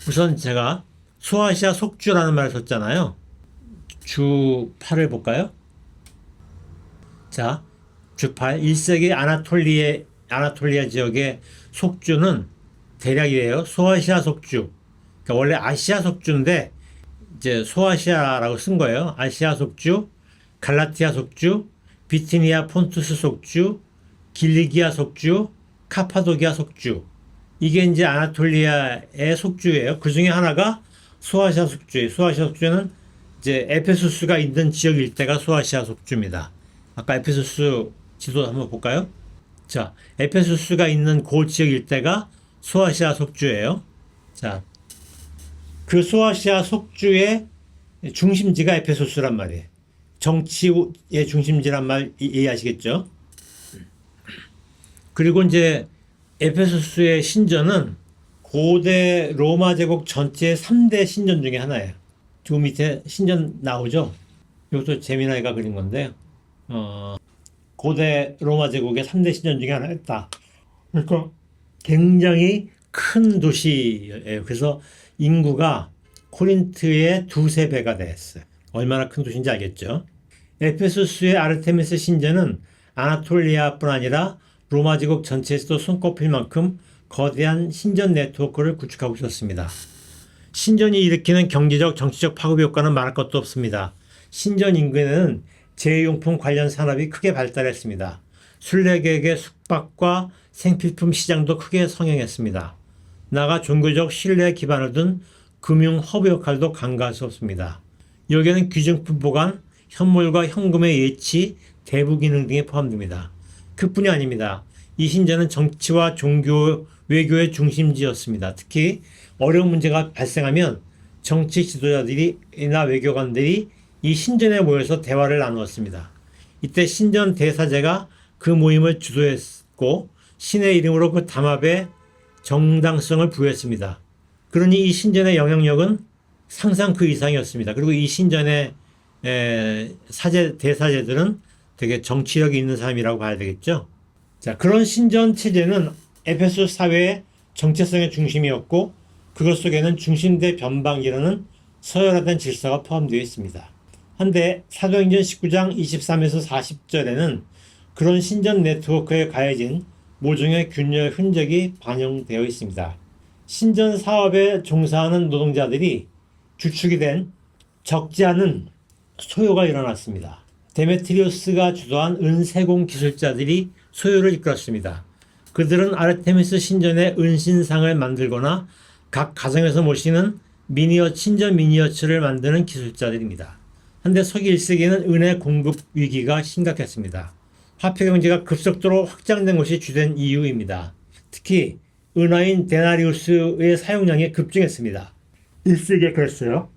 Speaker 1: 우선 제가 소아시아 속주라는 말을 썼잖아요. 주 8을 볼까요? 자, 주 8, 1세기 아나톨리아 지역의 속주는 대략이에요. 소아시아 속주. 그러니까 원래 아시아 속주인데 이제 소아시아라고 쓴 거예요. 아시아 속주, 갈라티아 속주, 비티니아 폰투스 속주, 길리기아 속주, 카파도기아 속주. 이게 이제 아나톨리아의 속주예요. 그 중에 하나가 소아시아 속주예요. 소아시아 속주는 이제 에페소스가 있는 지역 일대가 소아시아 속주입니다. 아까 에페소스 지도 한번 볼까요? 자, 에페소스가 있는 그 지역 일대가 소아시아 속주예요. 자, 그 소아시아 속주의 중심지가 에페소스란 말이에요. 정치의 중심지란 말 이해하시겠죠? 그리고 이제 에페소스의 신전은 고대 로마 제국 전체의 3대 신전 중에 하나예요. 저 밑에 신전 나오죠? 이것도 재미나이가 그린 건데요. 고대 로마 제국의 3대 신전 중에 하나였다. 그러니까 굉장히 큰 도시예요. 그래서 인구가 코린트의 2~3배가 됐어요. 얼마나 큰 도시인지 알겠죠? 에페소스의 아르테미스 신전은 아나톨리아뿐 아니라 로마 제국 전체에서도 손꼽힐 만큼 거대한 신전 네트워크를 구축하고 있었습니다. 신전이 일으키는 경제적, 정치적 파급 효과는 말할 것도 없습니다. 신전 인근에는 제휴용품 관련 산업이 크게 발달했습니다. 순례객의 숙박과 생필품 시장도 크게 성행했습니다. 나아가 종교적 신뢰에 기반을 둔 금융 허브 역할도 간과할 수 없습니다. 여기에는 귀중품 보관, 현물과 현금의 예치, 대부 기능 등이 포함됩니다. 그뿐이 아닙니다. 이 신전은 정치와 종교, 외교의 중심지였습니다. 특히 어려운 문제가 발생하면 정치 지도자들이나 외교관들이 이 신전에 모여서 대화를 나누었습니다. 이때 신전 대사제가 그 모임을 주도했고 신의 이름으로 그 담합에 정당성을 부여했습니다. 그러니 이 신전의 영향력은 상상 그 이상이었습니다. 그리고 이 신전의 대사제들은 되게 정치력이 있는 사람이라고 봐야 되겠죠. 자, 그런 신전 체제는 에베소 사회의 정체성의 중심이었고 그것 속에는 중심대 변방이라는 서열화된 질서가 포함되어 있습니다. 한데 사도행전 19장 23에서 40절에는 그런 신전 네트워크에 가해진 모종의 균열 흔적이 반영되어 있습니다. 신전 사업에 종사하는 노동자들이 주축이 된 적지 않은 소요가 일어났습니다. 데메트리우스가 주도한 은세공 기술자들이 소요를 이끌었습니다. 그들은 아르테미스 신전의 은신상을 만들거나 각 가정에서 모시는 신전 미니어처를 만드는 기술자들입니다. 한데 서기 1세기에는 은의 공급 위기가 심각했습니다. 화폐 경제가 급속도로 확장된 것이 주된 이유입니다. 특히 은화인 데나리우스의 사용량이 급증했습니다. 1세기에 그랬어요.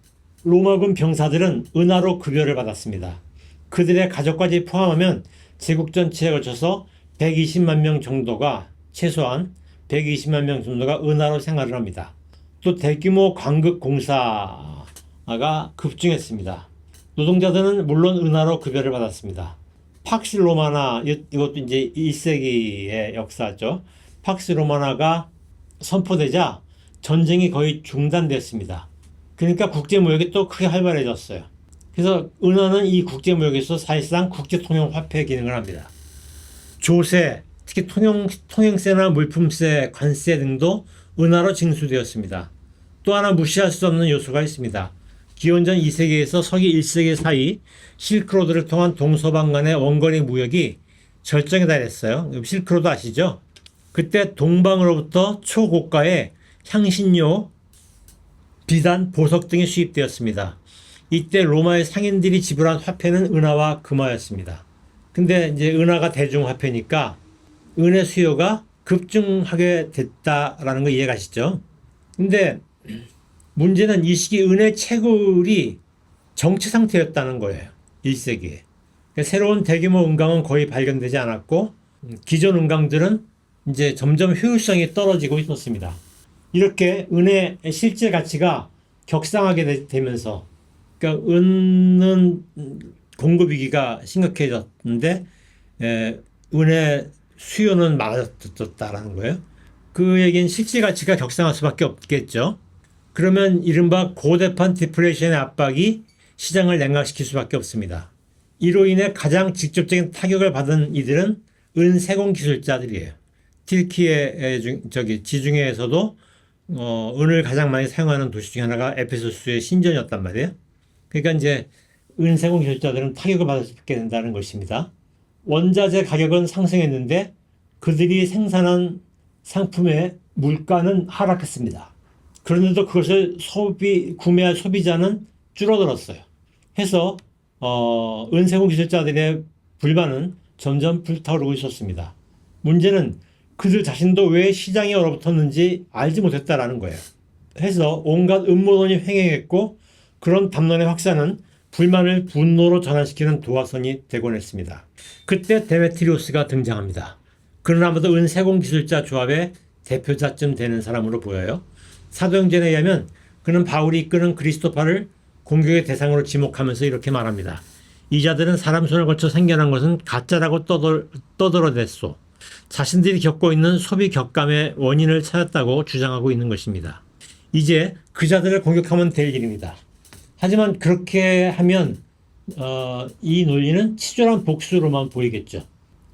Speaker 1: 로마군 병사들은 은화로 급여를 받았습니다. 그들의 가족까지 포함하면 제국 전체에 걸쳐서 120만 명 정도가 최소한 120만 명 정도가 은화로 생활을 합니다. 또 대규모 광급 공사가 급증했습니다. 노동자들은 물론 은화로 급여를 받았습니다. 팍스 로마나 이것도 이제 1세기의 역사죠. 팍스 로마나가 선포되자 전쟁이 거의 중단됐습니다. 그러니까 국제무역이 또 크게 활발해졌어요. 그래서 은화는 이 국제무역에서 사실상 국제통용화폐 기능을 합니다. 조세, 특히 통행세나 물품세, 관세 등도 은화로 징수되었습니다. 또 하나 무시할 수 없는 요소가 있습니다. 기원전 2세기에서 서기 1세기 사이 실크로드를 통한 동서방 간의 원거리 무역이 절정에 달했어요. 실크로드 아시죠? 그때 동방으로부터 초고가의 향신료, 비단, 보석 등이 수입되었습니다. 이때 로마의 상인들이 지불한 화폐는 은화와 금화였습니다. 근데 이제 은화가 대중화폐니까 은의 수요가 급증하게 됐다라는 거 이해가시죠? 근데 문제는 이 시기 은의 채굴이 정체 상태였다는 거예요. 1세기에. 새로운 대규모 은강은 거의 발견되지 않았고 기존 은강들은 이제 점점 효율성이 떨어지고 있었습니다. 이렇게 은의 실제 가치가 격상하게 되면서 그러니까 은은 공급 위기가 심각해졌는데 은의 수요는 많아졌다라는 거예요. 그 얘기는 실제 가치가 격상할 수밖에 없겠죠. 그러면 이른바 고대판 디플레이션의 압박이 시장을 냉각시킬 수밖에 없습니다. 이로 인해 가장 직접적인 타격을 받은 이들은 은세공 기술자들이에요. 튀르키예 지중해에서도 은을 가장 많이 사용하는 도시 중 하나가 에페소스의 신전이었단 말이에요. 그러니까 이제 은세공 기술자들은 타격을 받을 수밖에 된다는 것입니다. 원자재 가격은 상승했는데 그들이 생산한 상품의 물가는 하락했습니다. 그런데도 그것을 구매할 소비자는 줄어들었어요. 해서 은세공 기술자들의 불만은 점점 불타오르고 있었습니다. 문제는 그들 자신도 왜 시장이 얼어붙었는지 알지 못했다라는 거예요. 해서 온갖 음모론이 횡행했고 그런 담론의 확산은 불만을 분노로 전환시키는 도화선이 되곤 했습니다. 그때 데메트리우스가 등장합니다. 그는 아마도 은세공 기술자 조합의 대표자쯤 되는 사람으로 보여요. 사도행전에 의하면 그는 바울이 이끄는 그리스도파를 공격의 대상으로 지목하면서 이렇게 말합니다. 이 자들은 사람 손을 거쳐 생겨난 것은 가짜라고 떠들어댔소. 자신들이 겪고 있는 소비 격감의 원인을 찾았다고 주장하고 있는 것입니다. 이제 그 자들을 공격하면 될 일입니다. 하지만 그렇게 하면 이 논리는 치졸한 복수로만 보이겠죠.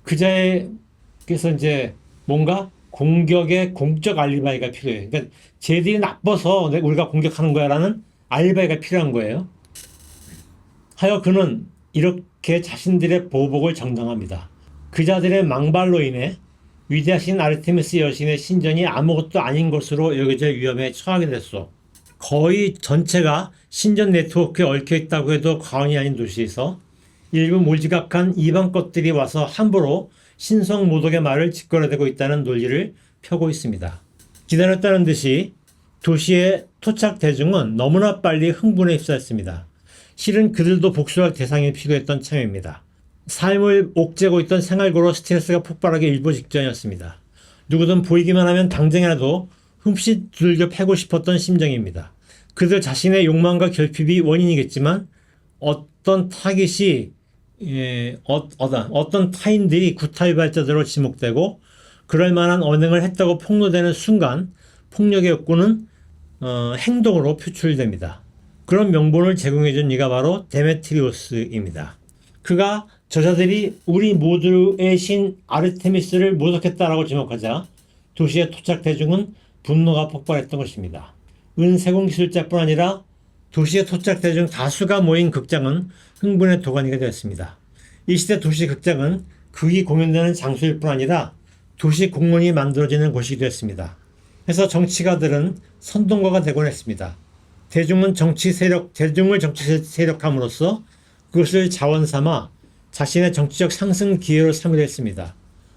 Speaker 1: 그자에게서 이제 뭔가 공격의 공적 알리바이가 필요해요. 그러니까 쟤들이 나빠서 우리가 공격하는 거야라는 알리바이가 필요한 거예요. 하여 그는 이렇게 자신들의 보복을 정당합니다. 그 자들의 망발로 인해 위대하신 아르테미스 여신의 신전이 아무것도 아닌 것으로 여겨질 위험에 처하게 됐소. 거의 전체가 신전 네트워크에 얽혀 있다고 해도 과언이 아닌 도시에서 일부 몰지각한 이방 것들이 와서 함부로 신성 모독의 말을 짓거려대고 있다는 논리를 펴고 있습니다. 기다렸다는 듯이 도시의 토착 대중은 너무나 빨리 흥분에 휩싸였습니다. 실은 그들도 복수할 대상이 필요했던 참입니다. 삶을 옥죄고 있던 생활고로 스트레스가 폭발하기 일보 직전이었습니다. 누구든 보이기만 하면 당장이라도 흠칫 두들겨 패고 싶었던 심정입니다. 그들 자신의 욕망과 결핍이 원인이겠지만 어떤 타깃이 어떤 타인들이 구타유발자들로 지목되고 그럴 만한 언행을 했다고 폭로되는 순간 폭력의 욕구는 행동으로 표출됩니다. 그런 명분을 제공해준 이가 바로 데메트리오스입니다. 그가 저자들이 우리 모두의 신 아르테미스를 모독했다라고 지목하자 도시의 토착 대중은 분노가 폭발했던 것입니다. 은세공 기술자뿐 아니라 도시의 토착 대중 다수가 모인 극장은 흥분의 도가니가 되었습니다. 이 시대 도시 극장은 극이 공연되는 장소일 뿐 아니라 도시 공원이 만들어지는 곳이 되었습니다. 그래서 정치가들은 선동가가 되곤 했습니다. 대중을 정치 세력함으로써 그것을 자원 삼아 자신의 정치적 상승 기회로 삼으려 했습니다.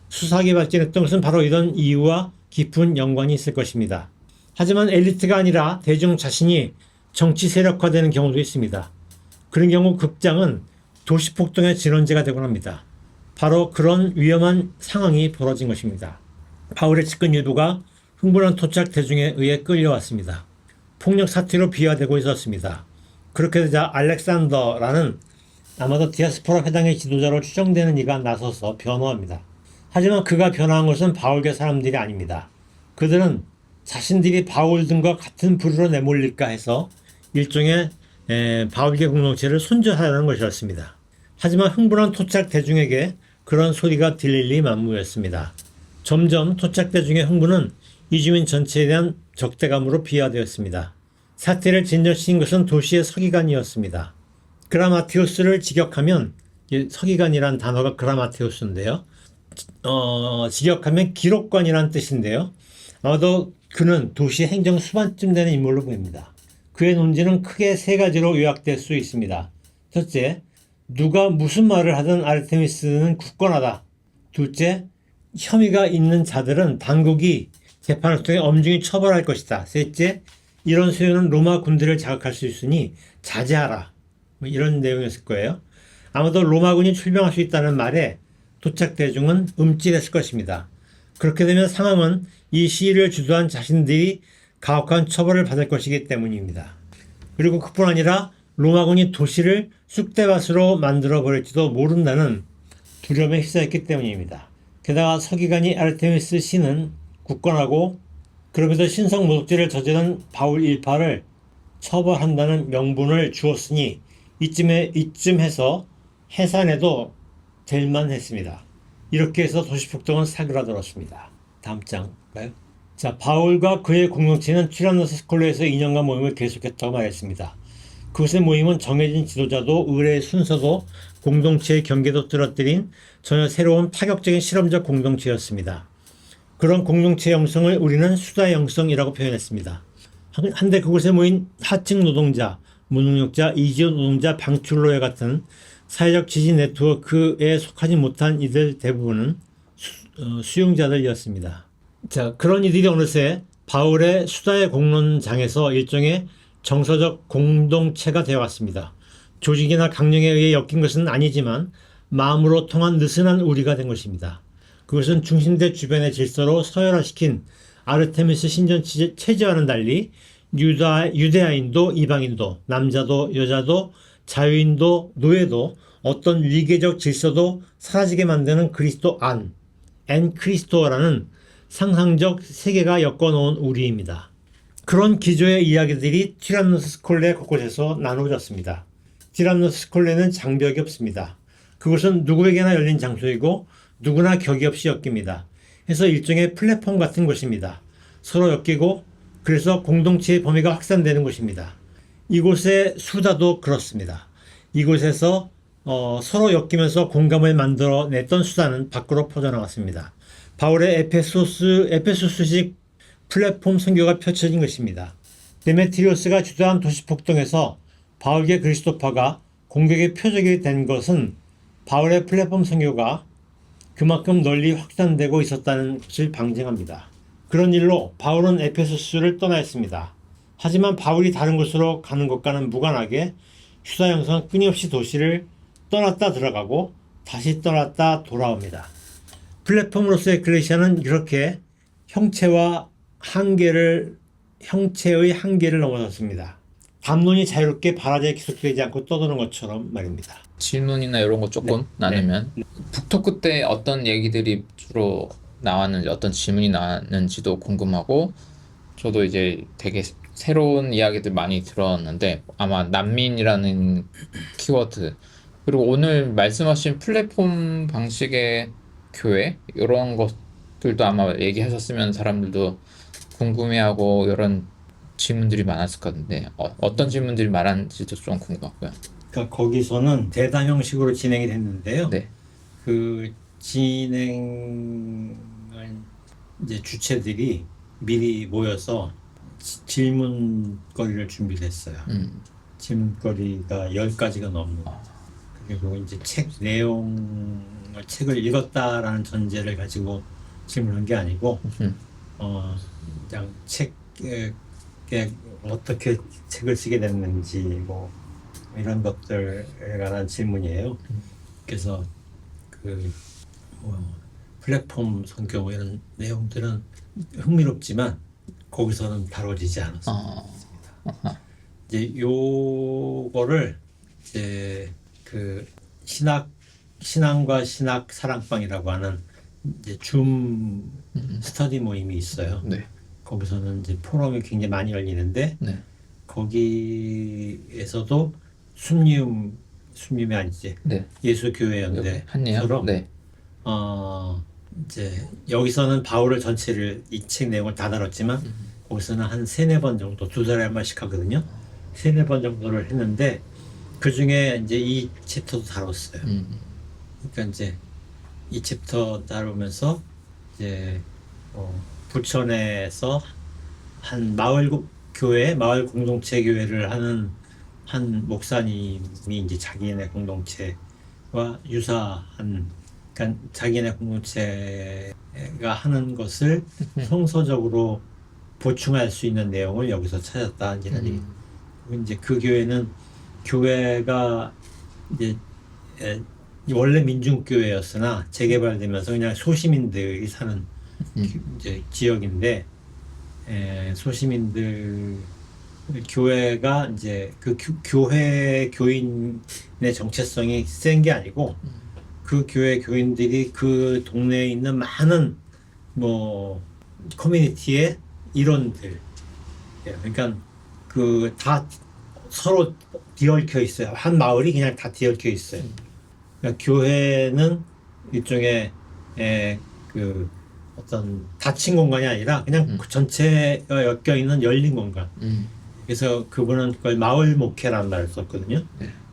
Speaker 1: 수사하게 발전했던 것은 바로 이런 이유와 깊은 연관이 있을 것입니다. 하지만 엘리트가 아니라 대중 자신이 정치 세력화되는 경우도 있습니다. 그런 경우 극장은 도시 폭동의 진원지가 되곤 합니다. 바로 그런 위험한 상황이 벌어진 것입니다. 바울의 측근 일부가 흥분한 토착 대중에 의해 끌려왔습니다. 폭력 사태로 비화되고 있었습니다. 그렇게 되자 알렉산더라는 아마도 디아스포라 회당의 지도자로 추정되는 이가 나서서 변호합니다. 하지만 그가 변호한 것은 바울계 사람들이 아닙니다. 그들은 자신들이 바울 등과 같은 부류로 내몰릴까 해서 일종의 바울계 공동체를 손절하려는 것이었습니다. 하지만 흥분한 토착 대중에게 그런 소리가 들릴 리 만무였습니다. 점점 토착 대중의 흥분은 이주민 전체에 대한 적대감으로 비화되었습니다. 사태를 진전시킨 것은 도시의 서기관이었습니다. 그라마티우스를 직역하면 서기관이란 단어가 그라마티우스인데요. 직역하면 기록관이란 뜻인데요. 아마도 그는 도시 행정 수반쯤 되는 인물로 보입니다. 그의 논지는 크게 세 가지로 요약될 수 있습니다. 첫째, 누가 무슨 말을 하든 아르테미스는 굳건하다. 둘째, 혐의가 있는 자들은 당국이 재판을 통해 엄중히 처벌할 것이다. 셋째, 이런 소유는 로마 군대를 자극할 수 있으니 자제하라. 이런 내용이었을 거예요. 아마도 로마군이 출병할 수 있다는 말에 도착 대중은 움찔했을 것입니다. 그렇게 되면 상황은 이 시위를 주도한 자신들이 가혹한 처벌을 받을 것이기 때문입니다. 그리고 그뿐 아니라 로마군이 도시를 쑥대밭으로 만들어버릴지도 모른다는 두려움에 휩싸였기 때문입니다. 게다가 서기관이 아르테미스 신은 굳건하고 그러면서 신성 모독죄를 저지른 바울 일파를 처벌한다는 명분을 주었으니 이쯤해서 해산해도 될 만했습니다. 이렇게 해서 도시폭동은 사그라들었습니다. 다음 장 봐요. 자, 바울과 그의 공동체는 티라노스 스콜레에서 2년간 모임을 계속했다고 말했습니다. 그것의 모임은 정해진 지도자도 의뢰의 순서도 공동체의 경계도 떨어뜨린 전혀 새로운 파격적인 실험적 공동체였습니다. 그런 공동체 형성을 우리는 수다 형성이라고 표현했습니다. 한데 그곳에 모인 하층 노동자, 무능력자, 이지오 노동자, 방출로에 같은 사회적 지지 네트워크에 속하지 못한 이들 대부분은 수용자들이었습니다. 자, 그런 이들이 어느새 바울의 수다의 공론장에서 일종의 정서적 공동체가 되어왔습니다. 조직이나 강령에 의해 엮인 것은 아니지만 마음으로 통한 느슨한 우리가 된 것입니다. 그것은 중심대 주변의 질서로 서열화시킨 아르테미스 신전 체제와는 달리 유대아인도 이방인도 남자도 여자도 자유인도 노예도 어떤 위계적 질서도 사라지게 만드는 그리스도 엔 크리스토라는 상상적 세계가 엮어놓은 우리입니다. 그런 기조의 이야기들이 티라노스 스콜레 곳곳에서 나누어졌습니다. 티라노스 스콜레는 장벽이 없습니다. 그것은 누구에게나 열린 장소이고 누구나 격이 없이 엮입니다. 해서 일종의 플랫폼 같은 것입니다. 서로 엮이고 그래서 공동체의 범위가 확산되는 곳입니다. 이곳의 수다도 그렇습니다. 이곳에서 서로 엮이면서 공감을 만들어냈던 수단은 밖으로 퍼져나갔습니다. 바울의 에페소스식 플랫폼 선교가 펼쳐진 것입니다. 데메트리오스가 주도한 도시 폭동에서 바울계 그리스도파가 공격의 표적이 된 것은 바울의 플랫폼 선교가 그만큼 널리 확산되고 있었다는 것을 방증합니다. 그런 일로 바울은 에페소스를 떠나 있습니다. 하지만 바울이 다른 곳으로 가는 것과는 무관하게 휴다 형성은 끊임없이 도시를 떠났다 들어가고 다시 떠났다 돌아옵니다. 플랫폼으로서의 에클레시아는 이렇게 형체의 한계를 넘어섰습니다. 담론이 자유롭게 바라지에 기속되지 않고 떠도는 것처럼 말입니다.
Speaker 2: 질문이나 이런 거 조금 나누면 북토크 때 어떤 얘기들이 주로 나왔는지 어떤 질문이 나왔는지도 궁금하고 저도 이제 되게 새로운 이야기들 많이 들었는데 아마 난민이라는 키워드 그리고 오늘 말씀하신 플랫폼 방식의 교회 이런 것들도 아마 얘기하셨으면 사람들도 궁금해하고 이런 질문들이 많았을 것 같은데 어떤 질문들이 많았는지도 좀 궁금하고요.
Speaker 1: 그러니까 거기서는 대담 형식으로 진행이 됐는데요.
Speaker 2: 네.
Speaker 1: 그 진행을 이제 주체들이 미리 모여서 질문거리를 준비를 했어요. 질문거리가 10가지가 넘는. 그리고 이제 책을 읽었다라는 전제를 가지고 질문한 게 아니고, 그냥 책에 어떻게 책을 쓰게 됐는지, 뭐, 이런 것들에 관한 질문이에요. 그래서 플랫폼 선교 이런 내용들은 흥미롭지만 거기서는 다뤄지지 않았습니다. 이제 요거를 이제 신앙과 신학 사랑방이라고 하는 이제 줌 스터디 모임이 있어요.
Speaker 2: 네.
Speaker 1: 거기서는 이제 포럼이 굉장히 많이 열리는데
Speaker 2: 네.
Speaker 1: 거기에서도 순림이 아니지.
Speaker 2: 네.
Speaker 1: 예수교회연대
Speaker 2: 한예요?
Speaker 1: 서로
Speaker 2: 네.
Speaker 1: 이제 여기서는 바울을 전체를 이 책 내용을 다 다뤘지만 거기서는 한 3-4번 정도 2달에 한 번씩 하거든요. 3-4번 정도를 했는데 그 중에 이제 이 챕터도 다뤘어요. 그러니까 이제 이 챕터 다루면서 이제 부천에서 한 마을 공동체 교회를 하는 한 목사님이 이제 자기네 공동체와 유사한, 그러니까 자기네 공동체가 하는 것을 성서적으로 보충할 수 있는 내용을 여기서 찾았다 이런 얘기. 이제 그 교회가 이제 원래 민중교회였으나 재개발되면서 그냥 소시민들이 사는 이제 지역인데 소시민들 교회가 이제 그 교회 교인의 정체성이 센 게 아니고 그 교회 교인들이 그 동네에 있는 많은 뭐 커뮤니티의 일원들, 그러니까 그 다 서로 뒤얽혀 있어요. 한 마을이 그냥 다 뒤얽혀 있어요. 그러니까 교회는 일종의 그 어떤 닫힌 공간이 아니라 그냥 그 전체가 엮여 있는 열린 공간. 그래서 그분은 그걸 마을 목회라는 말을 썼거든요.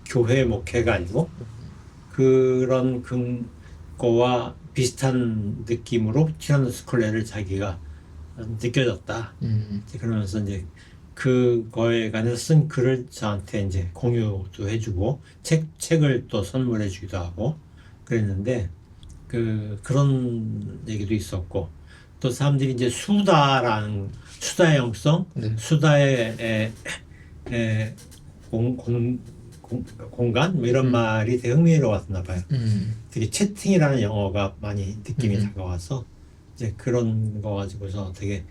Speaker 1: 교회 목회가 아니고 그런 거와 비슷한 느낌으로 티라노 스콜레를 자기가 느껴졌다. 그러면서 이제 그거에 관해서 쓴 글을 저한테 이제 공유도 해주고 책을 또 선물해주기도 하고 그랬는데 그런 얘기도 있었고 또 사람들이 이제 수다의 형성, 수다의 공간 뭐 이런 말이 되게 흥미로웠나 봐요. 되게 채팅이라는 영어가 많이 느낌이 다가와서 이제 그런 거 가지고서 되게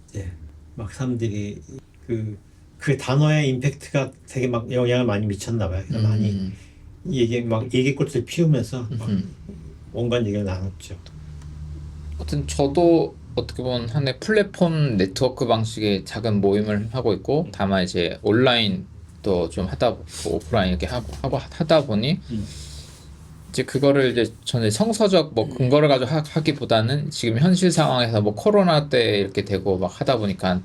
Speaker 1: 이제 막 사람들이 그 단어의 임팩트가 되게 막 영향을 많이 미쳤나 봐요. 많이 얘기꽃을 피우면서 막 온갖 얘기를 나눴죠.
Speaker 2: 아무튼 저도 어떻게 보면 하나의 플랫폼 네트워크 방식의 작은 모임을 하고 있고 다만 이제 온라인도 좀 하다 보고 오프라인 이렇게 하고 하다 보니 이제 그거를 이제 저는 성서적 뭐 근거를 가지고 하기보다는 지금 현실 상황에서 뭐 코로나 때 이렇게 되고 막 하다 보니까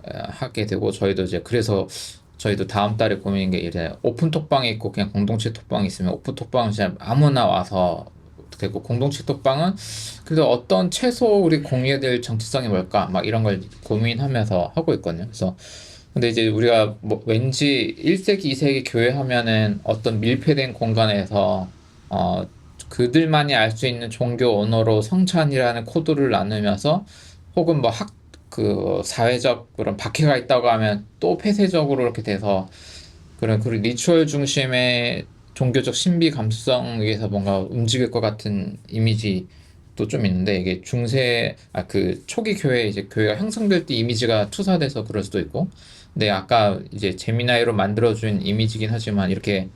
Speaker 2: 하게 되고 저희도 이제 그래서 저희도 다음 달에 고민인 게 이제 오픈 톡방이 있고 그냥 공동체 톡방이 있으면 오픈 톡방은 진짜 아무나 와서 되고 공동체 톡방은 그래도 어떤 최소 우리 공유해야 될 정체성이 뭘까 막 이런 걸 고민하면서 하고 있거든요. 그래서 근데 이제 우리가 뭐 왠지 1세기, 2세기 교회 하면은 어떤 밀폐된 공간에서 그들만이 알 수 있는 종교 언어로 성찬이라는 코드를 나누면서 혹은 뭐 그 사회적 그런 박해가 있다고 하면 또 폐쇄적으로 이렇게 돼서 그런 그 리추얼 중심의 종교적 신비 감수성 위에서 뭔가 움직일 것 같은 이미지도 좀 있는데 이게 그 초기 교회 이제 교회가 형성될 때 이미지가 투사돼서 그럴 수도 있고 근데 아까 이제 제미나이로 만들어준 이미지긴 하지만 이렇게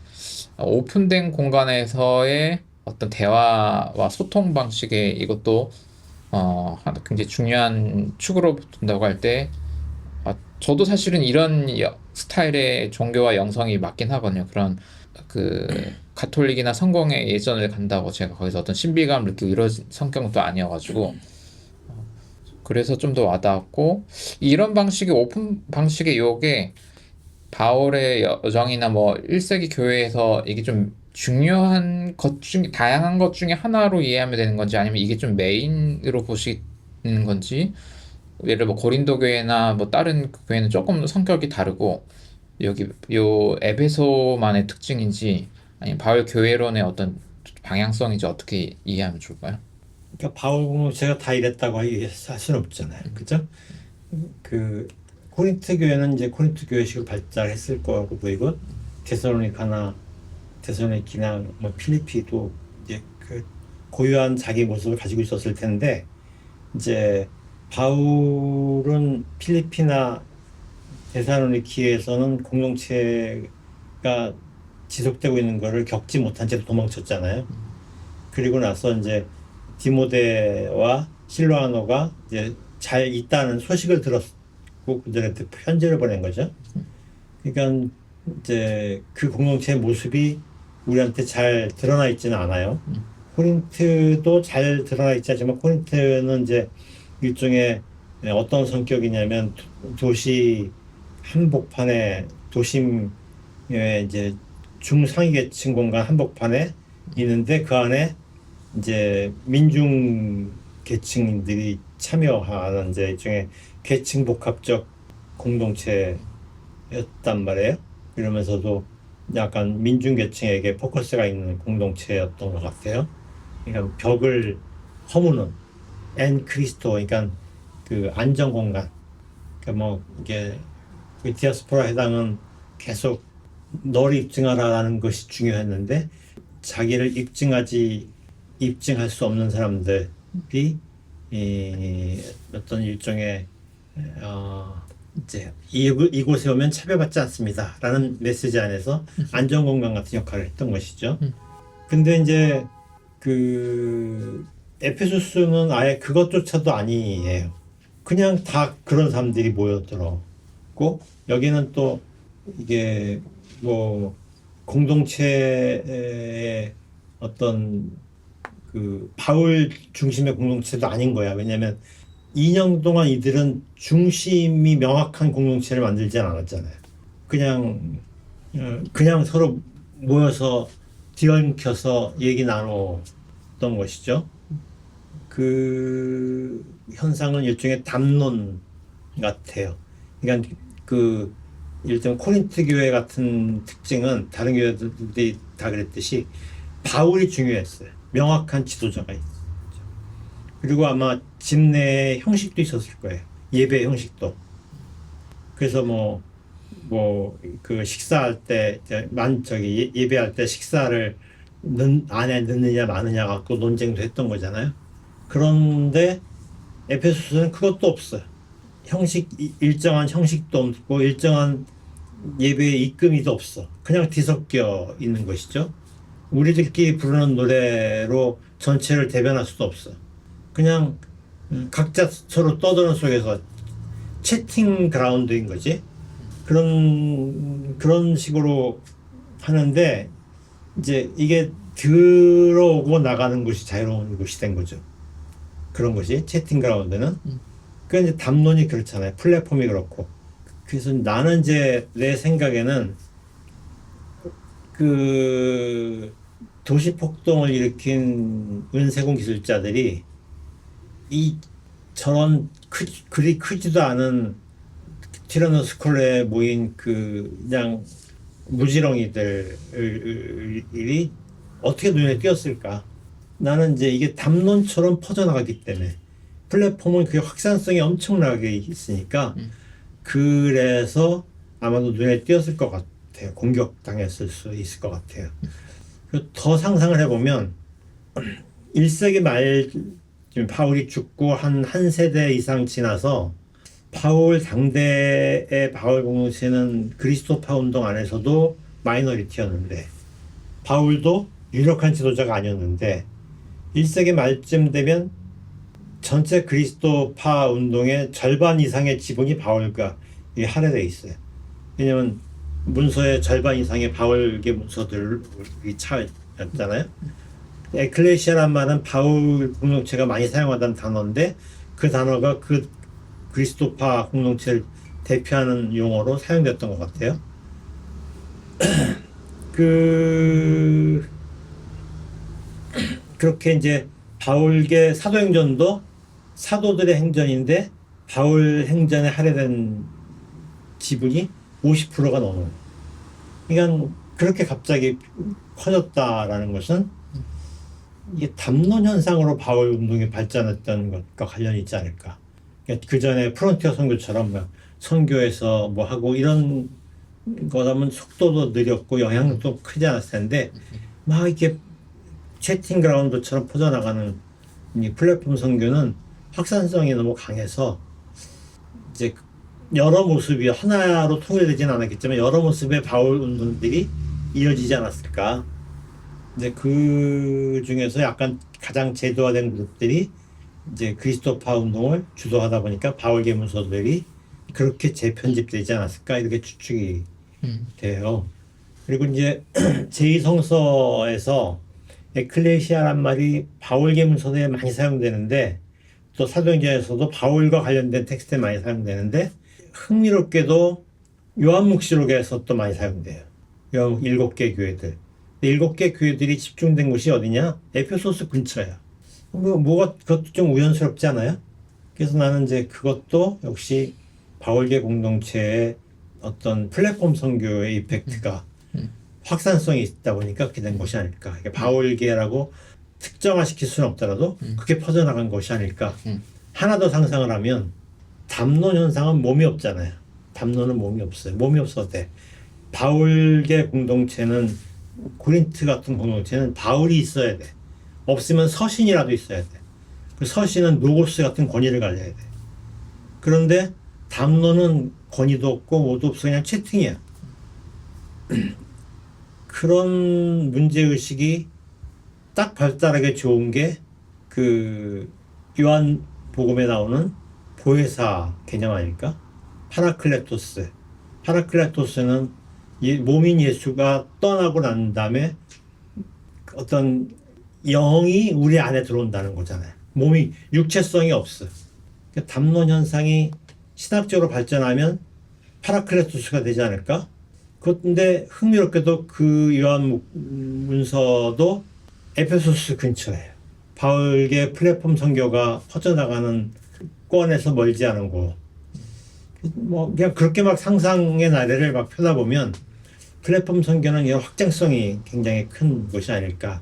Speaker 2: 오픈된 공간에서의 어떤 대화와 소통 방식의 이것도 굉장히 중요한 축으로 둔다고 할 때, 저도 사실은 이런 스타일의 종교와 영성이 맞긴 하거든요. 그런, 가톨릭이나 성공의 예전을 간다고 제가 거기서 어떤 신비감을 느끼고 이런 성격도 아니어가지고, 그래서 좀 더 와닿았고, 이런 방식의 오픈 방식의 요게 바울의 여정이나 뭐 1세기 교회에서 이게 좀 중요한 것 중, 다양한 것 중에 하나로 이해하면 되는 건지 아니면 이게 좀 메인으로 보시는 건지 예를 뭐 고린도 교회나 뭐 다른 교회는 조금 성격이 다르고 여기 요 에베소만의 특징인지 아니면 바울 교회론의 어떤 방향성인지 어떻게 이해하면 좋을까요?
Speaker 1: 그러니까 바울 공동체가 다 이랬다고 얘기할 수는 없잖아요. 그죠? 그 코린트 교회는 이제 코린트 교회식으로 발달했을 거라고 보이고 데살로니키나 뭐 필리피도 이제 그 고유한 자기 모습을 가지고 있었을 텐데 이제 바울은 필리피나 데살로니키에서는 공동체가 지속되고 있는 것을 겪지 못한 채로 도망쳤잖아요. 그리고 나서 이제 디모데와 실로아노가 이제 잘 있다는 소식을 들었고 그들한테 편지를 보낸 거죠. 그러니까 이제 그 공동체의 모습이 우리한테 잘 드러나 있지는 않아요. 코린트도 잘 드러나 있지 않지만 코린트는 이제 일종의 어떤 성격이냐면 도시 한복판에 도심에 이제 중상위 계층 공간 한복판에 있는데 그 안에 이제 민중 계층들이 참여하는 이제 일종의 계층 복합적 공동체였단 말이에요. 그러면서도 약간 민중 계층에게 포커스가 있는 공동체였던 것 같아요. 그러니까 벽을 허무는 엔 크리스토, 그러니까 그 안전 공간. 그러니까 뭐 이게 그 디아스포라 해당은 계속 너를 입증하라는 것이 중요했는데 자기를 입증할 수 없는 사람들이 어떤 일종의 이제 이곳에 오면 차별받지 않습니다라는 메시지 안에서 안전공간 같은 역할을 했던 것이죠. 근데 이제 그 에페소스는 아예 그것조차도 아니에요. 그냥 다 그런 사람들이 모여들었고 여기는 또 이게 뭐 공동체의 어떤 그 바울 중심의 공동체도 아닌 거야. 왜냐하면 2년 동안 이들은 중심이 명확한 공동체를 만들지 않았잖아요. 그냥 서로 모여서 뒤엉켜서 얘기 나눴던 것이죠. 그 현상은 일종의 담론 같아요. 그러니까 그 일종 코린트 교회 같은 특징은 다른 교회들이 다 그랬듯이 바울이 중요했어요. 명확한 지도자가 있었죠. 그리고 아마 집 내에 형식도 있었을 거예요. 예배 형식도. 그래서 그 식사할 때 예배할 때 식사를 안에 넣느냐 마느냐 갖고 논쟁도 했던 거잖아요. 그런데 에페소스는 그것도 없어요. 일정한 형식도 없고 일정한 예배의 이끌이도 없어. 그냥 뒤섞여 있는 것이죠. 우리들끼리 부르는 노래로 전체를 대변할 수도 없어. 그냥 각자 서로 떠드는 속에서 채팅 그라운드인 거지. 그런 식으로 하는데 이제 이게 들어오고 나가는 것이 자유로운 것이 된 거죠. 그런 것이 채팅 그라운드는. 그 이제 담론이 그렇잖아요. 플랫폼이 그렇고 그래서 나는 이제 내 생각에는 그 도시 폭동을 일으킨 은세공 기술자들이 이 저런 그리 크지도 않은 티라노스콜레에 모인 그 그냥 무지렁이들이 어떻게 눈에 띄었을까? 나는 이제 이게 담론처럼 퍼져나가기 때문에 플랫폼은 그 확산성이 엄청나게 있으니까 그래서 아마도 눈에 띄었을 것 같아요. 공격당했을 수 있을 것 같아요. 더 상상을 해보면 1세기 말 지금 바울이 죽고 한 세대 이상 지나서 바울 당대의 바울 공동체는 그리스도파 운동 안에서도 마이너리티였는데 바울도 유력한 지도자가 아니었는데 1세기 말쯤 되면 전체 그리스도파 운동의 절반 이상의 지분이 바울과 할애되어 있어요. 왜냐하면 문서의 절반 이상의 바울계 문서들이 차였잖아요. 에클레시아란 말은 바울 공동체가 많이 사용하던 단어인데 그 단어가 그 그리스도파 공동체를 대표하는 용어로 사용됐던 것 같아요. 그렇게 이제 바울계 사도행전도 사도들의 행전인데 바울 행전에 할애된 지분이 50%가 넘어요. 그러니까 그렇게 갑자기 커졌다라는 것은 이게 담론 현상으로 바울 운동이 발전했던 것과 관련이 있지 않을까. 그러니까 그 전에 프론티어 선교처럼 선교에서 뭐 하고 이런 거라면 속도도 느렸고 영향도 크지 않았을 텐데 막 이렇게 채팅 그라운드처럼 퍼져나가는 이 플랫폼 선교는 확산성이 너무 강해서 이제 여러 모습이 하나로 통일되지는 않았겠지만 여러 모습의 바울 운동들이 이어지지 않았을까. 이제 그 중에서 약간 가장 제도화된 그룹들이 이제 그리스도파 운동을 주도하다 보니까 바울계 문서들이 그렇게 재편집되지 않았을까 이렇게 추측이 돼요. 그리고 이제 제2성서에서 에클레시아란 말이 바울계 문서에 많이 사용되는데 또 사도행전에서도 바울과 관련된 텍스트에 많이 사용되는데 흥미롭게도 요한묵시록에서 또 많이 사용돼요. 요한묵 7개 교회들. 7개 교회들이 집중된 곳이 어디냐? 에페소스 근처야. 뭐가 그것도 좀 우연스럽지 않아요? 그래서 나는 이제 그것도 역시 바울계 공동체의 어떤 플랫폼 선교의 이펙트가 확산성이 있다 보니까 그렇게 된 것이 아닐까. 그러니까 바울계라고 특정화시킬 수는 없더라도 그렇게 퍼져나간 것이 아닐까. 하나 더 상상을 하면 담론 현상은 몸이 없잖아요. 담론은 몸이 없어요. 몸이 없어도 돼. 바울계 공동체는 고린트 같은 공동체는 바울이 있어야 돼. 없으면 서신이라도 있어야 돼. 그 서신은 노고스 같은 권위를 가져야 돼. 그런데 담론은 권위도 없고 뭐도 없어. 그냥 채팅이야. 그런 문제의식이 딱 발달하게 좋은 게 그 요한 복음에 나오는 보혜사 개념 아닐까? 파라클레토스. 파라클레토스는 몸인 예수가 떠나고 난 다음에 어떤 영이 우리 안에 들어온다는 거잖아요. 몸이 육체성이 없어. 그러니까 담론 현상이 신학적으로 발전하면 파라클레토스가 되지 않을까? 그런데 흥미롭게도 그 요한 문서도 에페소스 근처에 바울계 플랫폼 선교가 퍼져나가는 권에서 멀지 않은 곳. 뭐 그냥 그렇게 막 상상의 나래를 막 펴다 보면 플랫폼 선교는 이런 확장성이 굉장히 큰 것이 아닐까.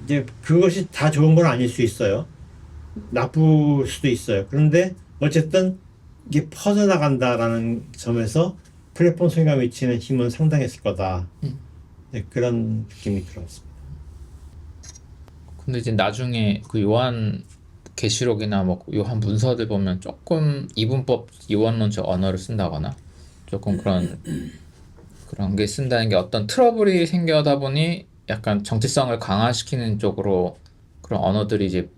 Speaker 1: 이제 그것이 다 좋은 건 아닐 수 있어요. 나쁠 수도 있어요. 그런데 어쨌든 이게 퍼져나간다라는 점에서 플랫폼 선교가 미치는 힘은 상당했을 거다. 네, 그런 느낌이 들었습니다.
Speaker 2: 근데 이제 나중에 그 요한 계시록이나 뭐 요한 문서들 보면 조금 이분법 요한론적 언어를 쓴다거나 조금 그런 게 쓴다는 게 어떤 트러블이 생겨다 보니 약간 정체성을 강화시키는 쪽으로 그런 언어들이 이제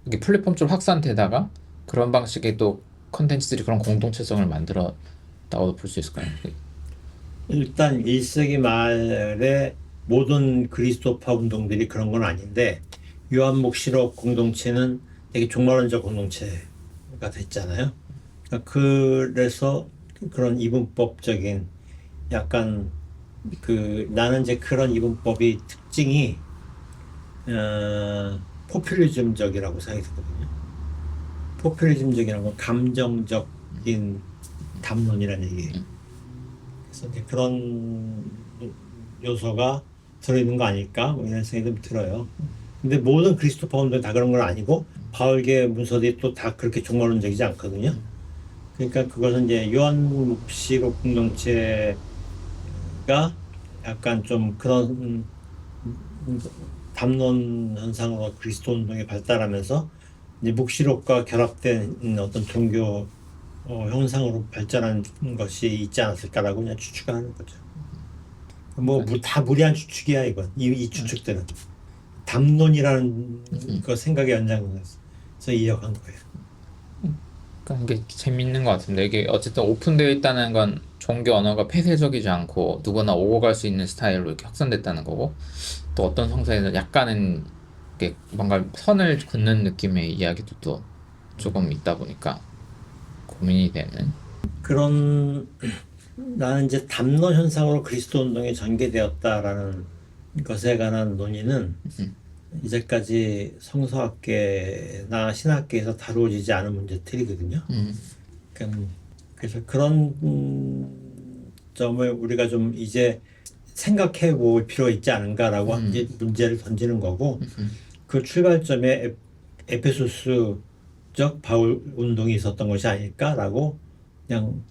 Speaker 2: 이게 플랫폼 쪽 확산되다가 그런 방식의 또 컨텐츠들이 그런 공동체성을 만들었다고 볼 수 있을까요?
Speaker 1: 일단 1세기 말에 모든 그리스도파 운동들이 그런 건 아닌데 요한묵시록 공동체는 되게 종말론적 공동체가 됐잖아요. 그래서 그런 이분법적인 약간 나는 이제 그런 이분법이 특징이 포퓰리즘적이라고 생각이 들거든요. 포퓰리즘적이라는 건 감정적인 담론이라는 얘기예요. 그래서 이제 그런 요소가 들어있는 거 아닐까? 뭐 이런 생각이 좀 들어요. 근데 모든 그리스도파 운동이 다 그런 건 아니고 바울계 문서들이 또 다 그렇게 종말론적이지 않거든요. 그러니까 그것은 이제 요한묵시록 공동체가 약간 좀 그런 담론 현상으로 그리스도 운동이 발달하면서 이제 묵시록과 결합된 어떤 종교 형상으로 발전한 것이 있지 않았을까라고 그냥 추측하는 거죠. 뭐 다 무리한 추측이야 이건. 이 추측들은 담론이라는 그 생각의 연장선에서 이어간 거예요.
Speaker 2: 그러니까 이게 재밌는 것 같은데 이게 어쨌든 오픈되어 있다는 건 종교 언어가 폐쇄적이지 않고 누구나 오고 갈 수 있는 스타일로 이렇게 확산됐다는 거고 또 어떤 성서에는 약간은 이렇게 뭔가 선을 긋는 느낌의 이야기도 또 조금 있다 보니까 고민이 되는.
Speaker 1: 그런 나는 이제 담론 현상으로 그리스도 운동이 전개되었다라는 것에 관한 논의는 이제까지 성서학계나 신학계에서 다루어지지 않은 문제들이거든요. 그러니까 그래서 그런 점을 우리가 좀 이제 생각해 볼 필요가 있지 않은가라고 이제 문제를 던지는 거고 그 출발점에 에페소스적 바울 운동이 있었던 것이 아닐까라고 그냥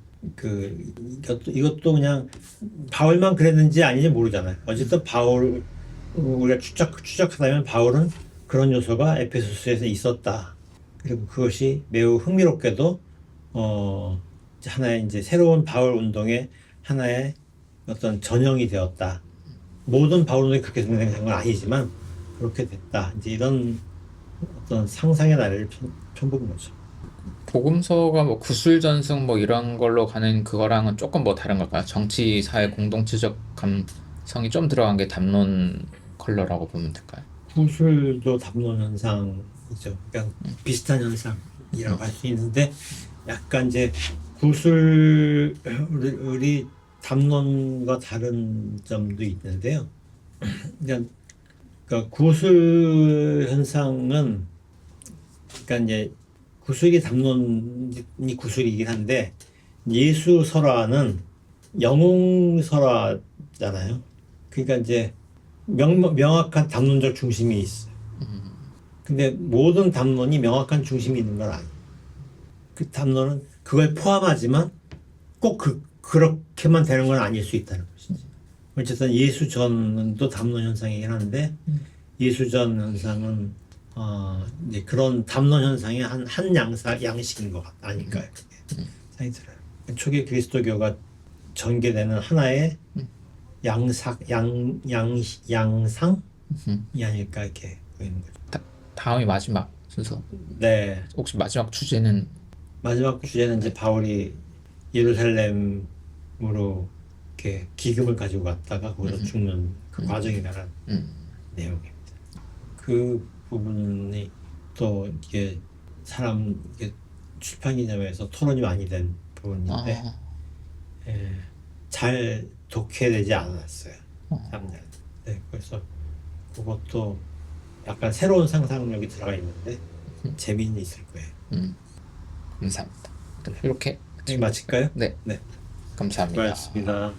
Speaker 1: 이것도 그냥 바울만 그랬는지 아닌지 모르잖아요. 어쨌든 바울 우리가 추적하다면 바울은 그런 요소가 에페소스에서 있었다. 그리고 그것이 매우 흥미롭게도 하나의 이제 새로운 바울 운동의 하나의 어떤 전형이 되었다. 모든 바울 운동이 그렇게 생각한 건 아니지만 그렇게 됐다. 이제 이런 어떤 상상의 나래를 펴본 거죠.
Speaker 2: 복음서가 뭐 구술전승 뭐 이런 걸로 가는 그거랑은 조금 뭐 다른 걸까요? 정치, 사회, 공동체적 감성이 좀 들어간 게 담론 컬러라고 보면 될까요?
Speaker 1: 구술도 담론 현상이죠. 그러니까 비슷한 현상이라고 할 수 있는데 약간 이제 구술이 담론과 다른 점도 있는데요. 그러니까 구술 현상은 그러니까 이제 구술이 담론이 구술이긴 한데 예수 설화는 영웅 설화잖아요. 그러니까 이제 명확한 담론적 중심이 있어요. 근데 모든 담론이 명확한 중심이 있는 건 아니에요. 그 담론은 그걸 포함하지만 꼭 그렇게만 되는 건 아닐 수 있다는 것이지. 어쨌든 예수전도 담론 현상이긴 한데 예수전 현상은 이제 그런 담론 현상의 한 양식인 것 아닐까요? 그게 생각이 들어요. 초기 그리스도교가 전개되는 하나의 양상이 아닐까 이렇게 보이는 거죠.
Speaker 2: 다음이 마지막 순서.
Speaker 1: 네.
Speaker 2: 혹시 마지막 주제는
Speaker 1: 마지막 주제는 이제 바울이 예루살렘으로 이렇게 기금을 가지고 갔다가 거기서 죽는 그 과정에 관한 내용입니다. 그 부분이 또 이게 이게 출판 기념회에서 토론이 많이 된 부분인데 잘 독해되지 않았어요. 사람들. 네, 그래서 그것도 약간 새로운 상상력이 들어가 있는데 재미는 있을 거예요.
Speaker 2: 감사합니다. 이렇게
Speaker 1: 마칠까요?
Speaker 2: 네,
Speaker 1: 네,
Speaker 2: 감사합니다.
Speaker 1: 수고하셨습니다.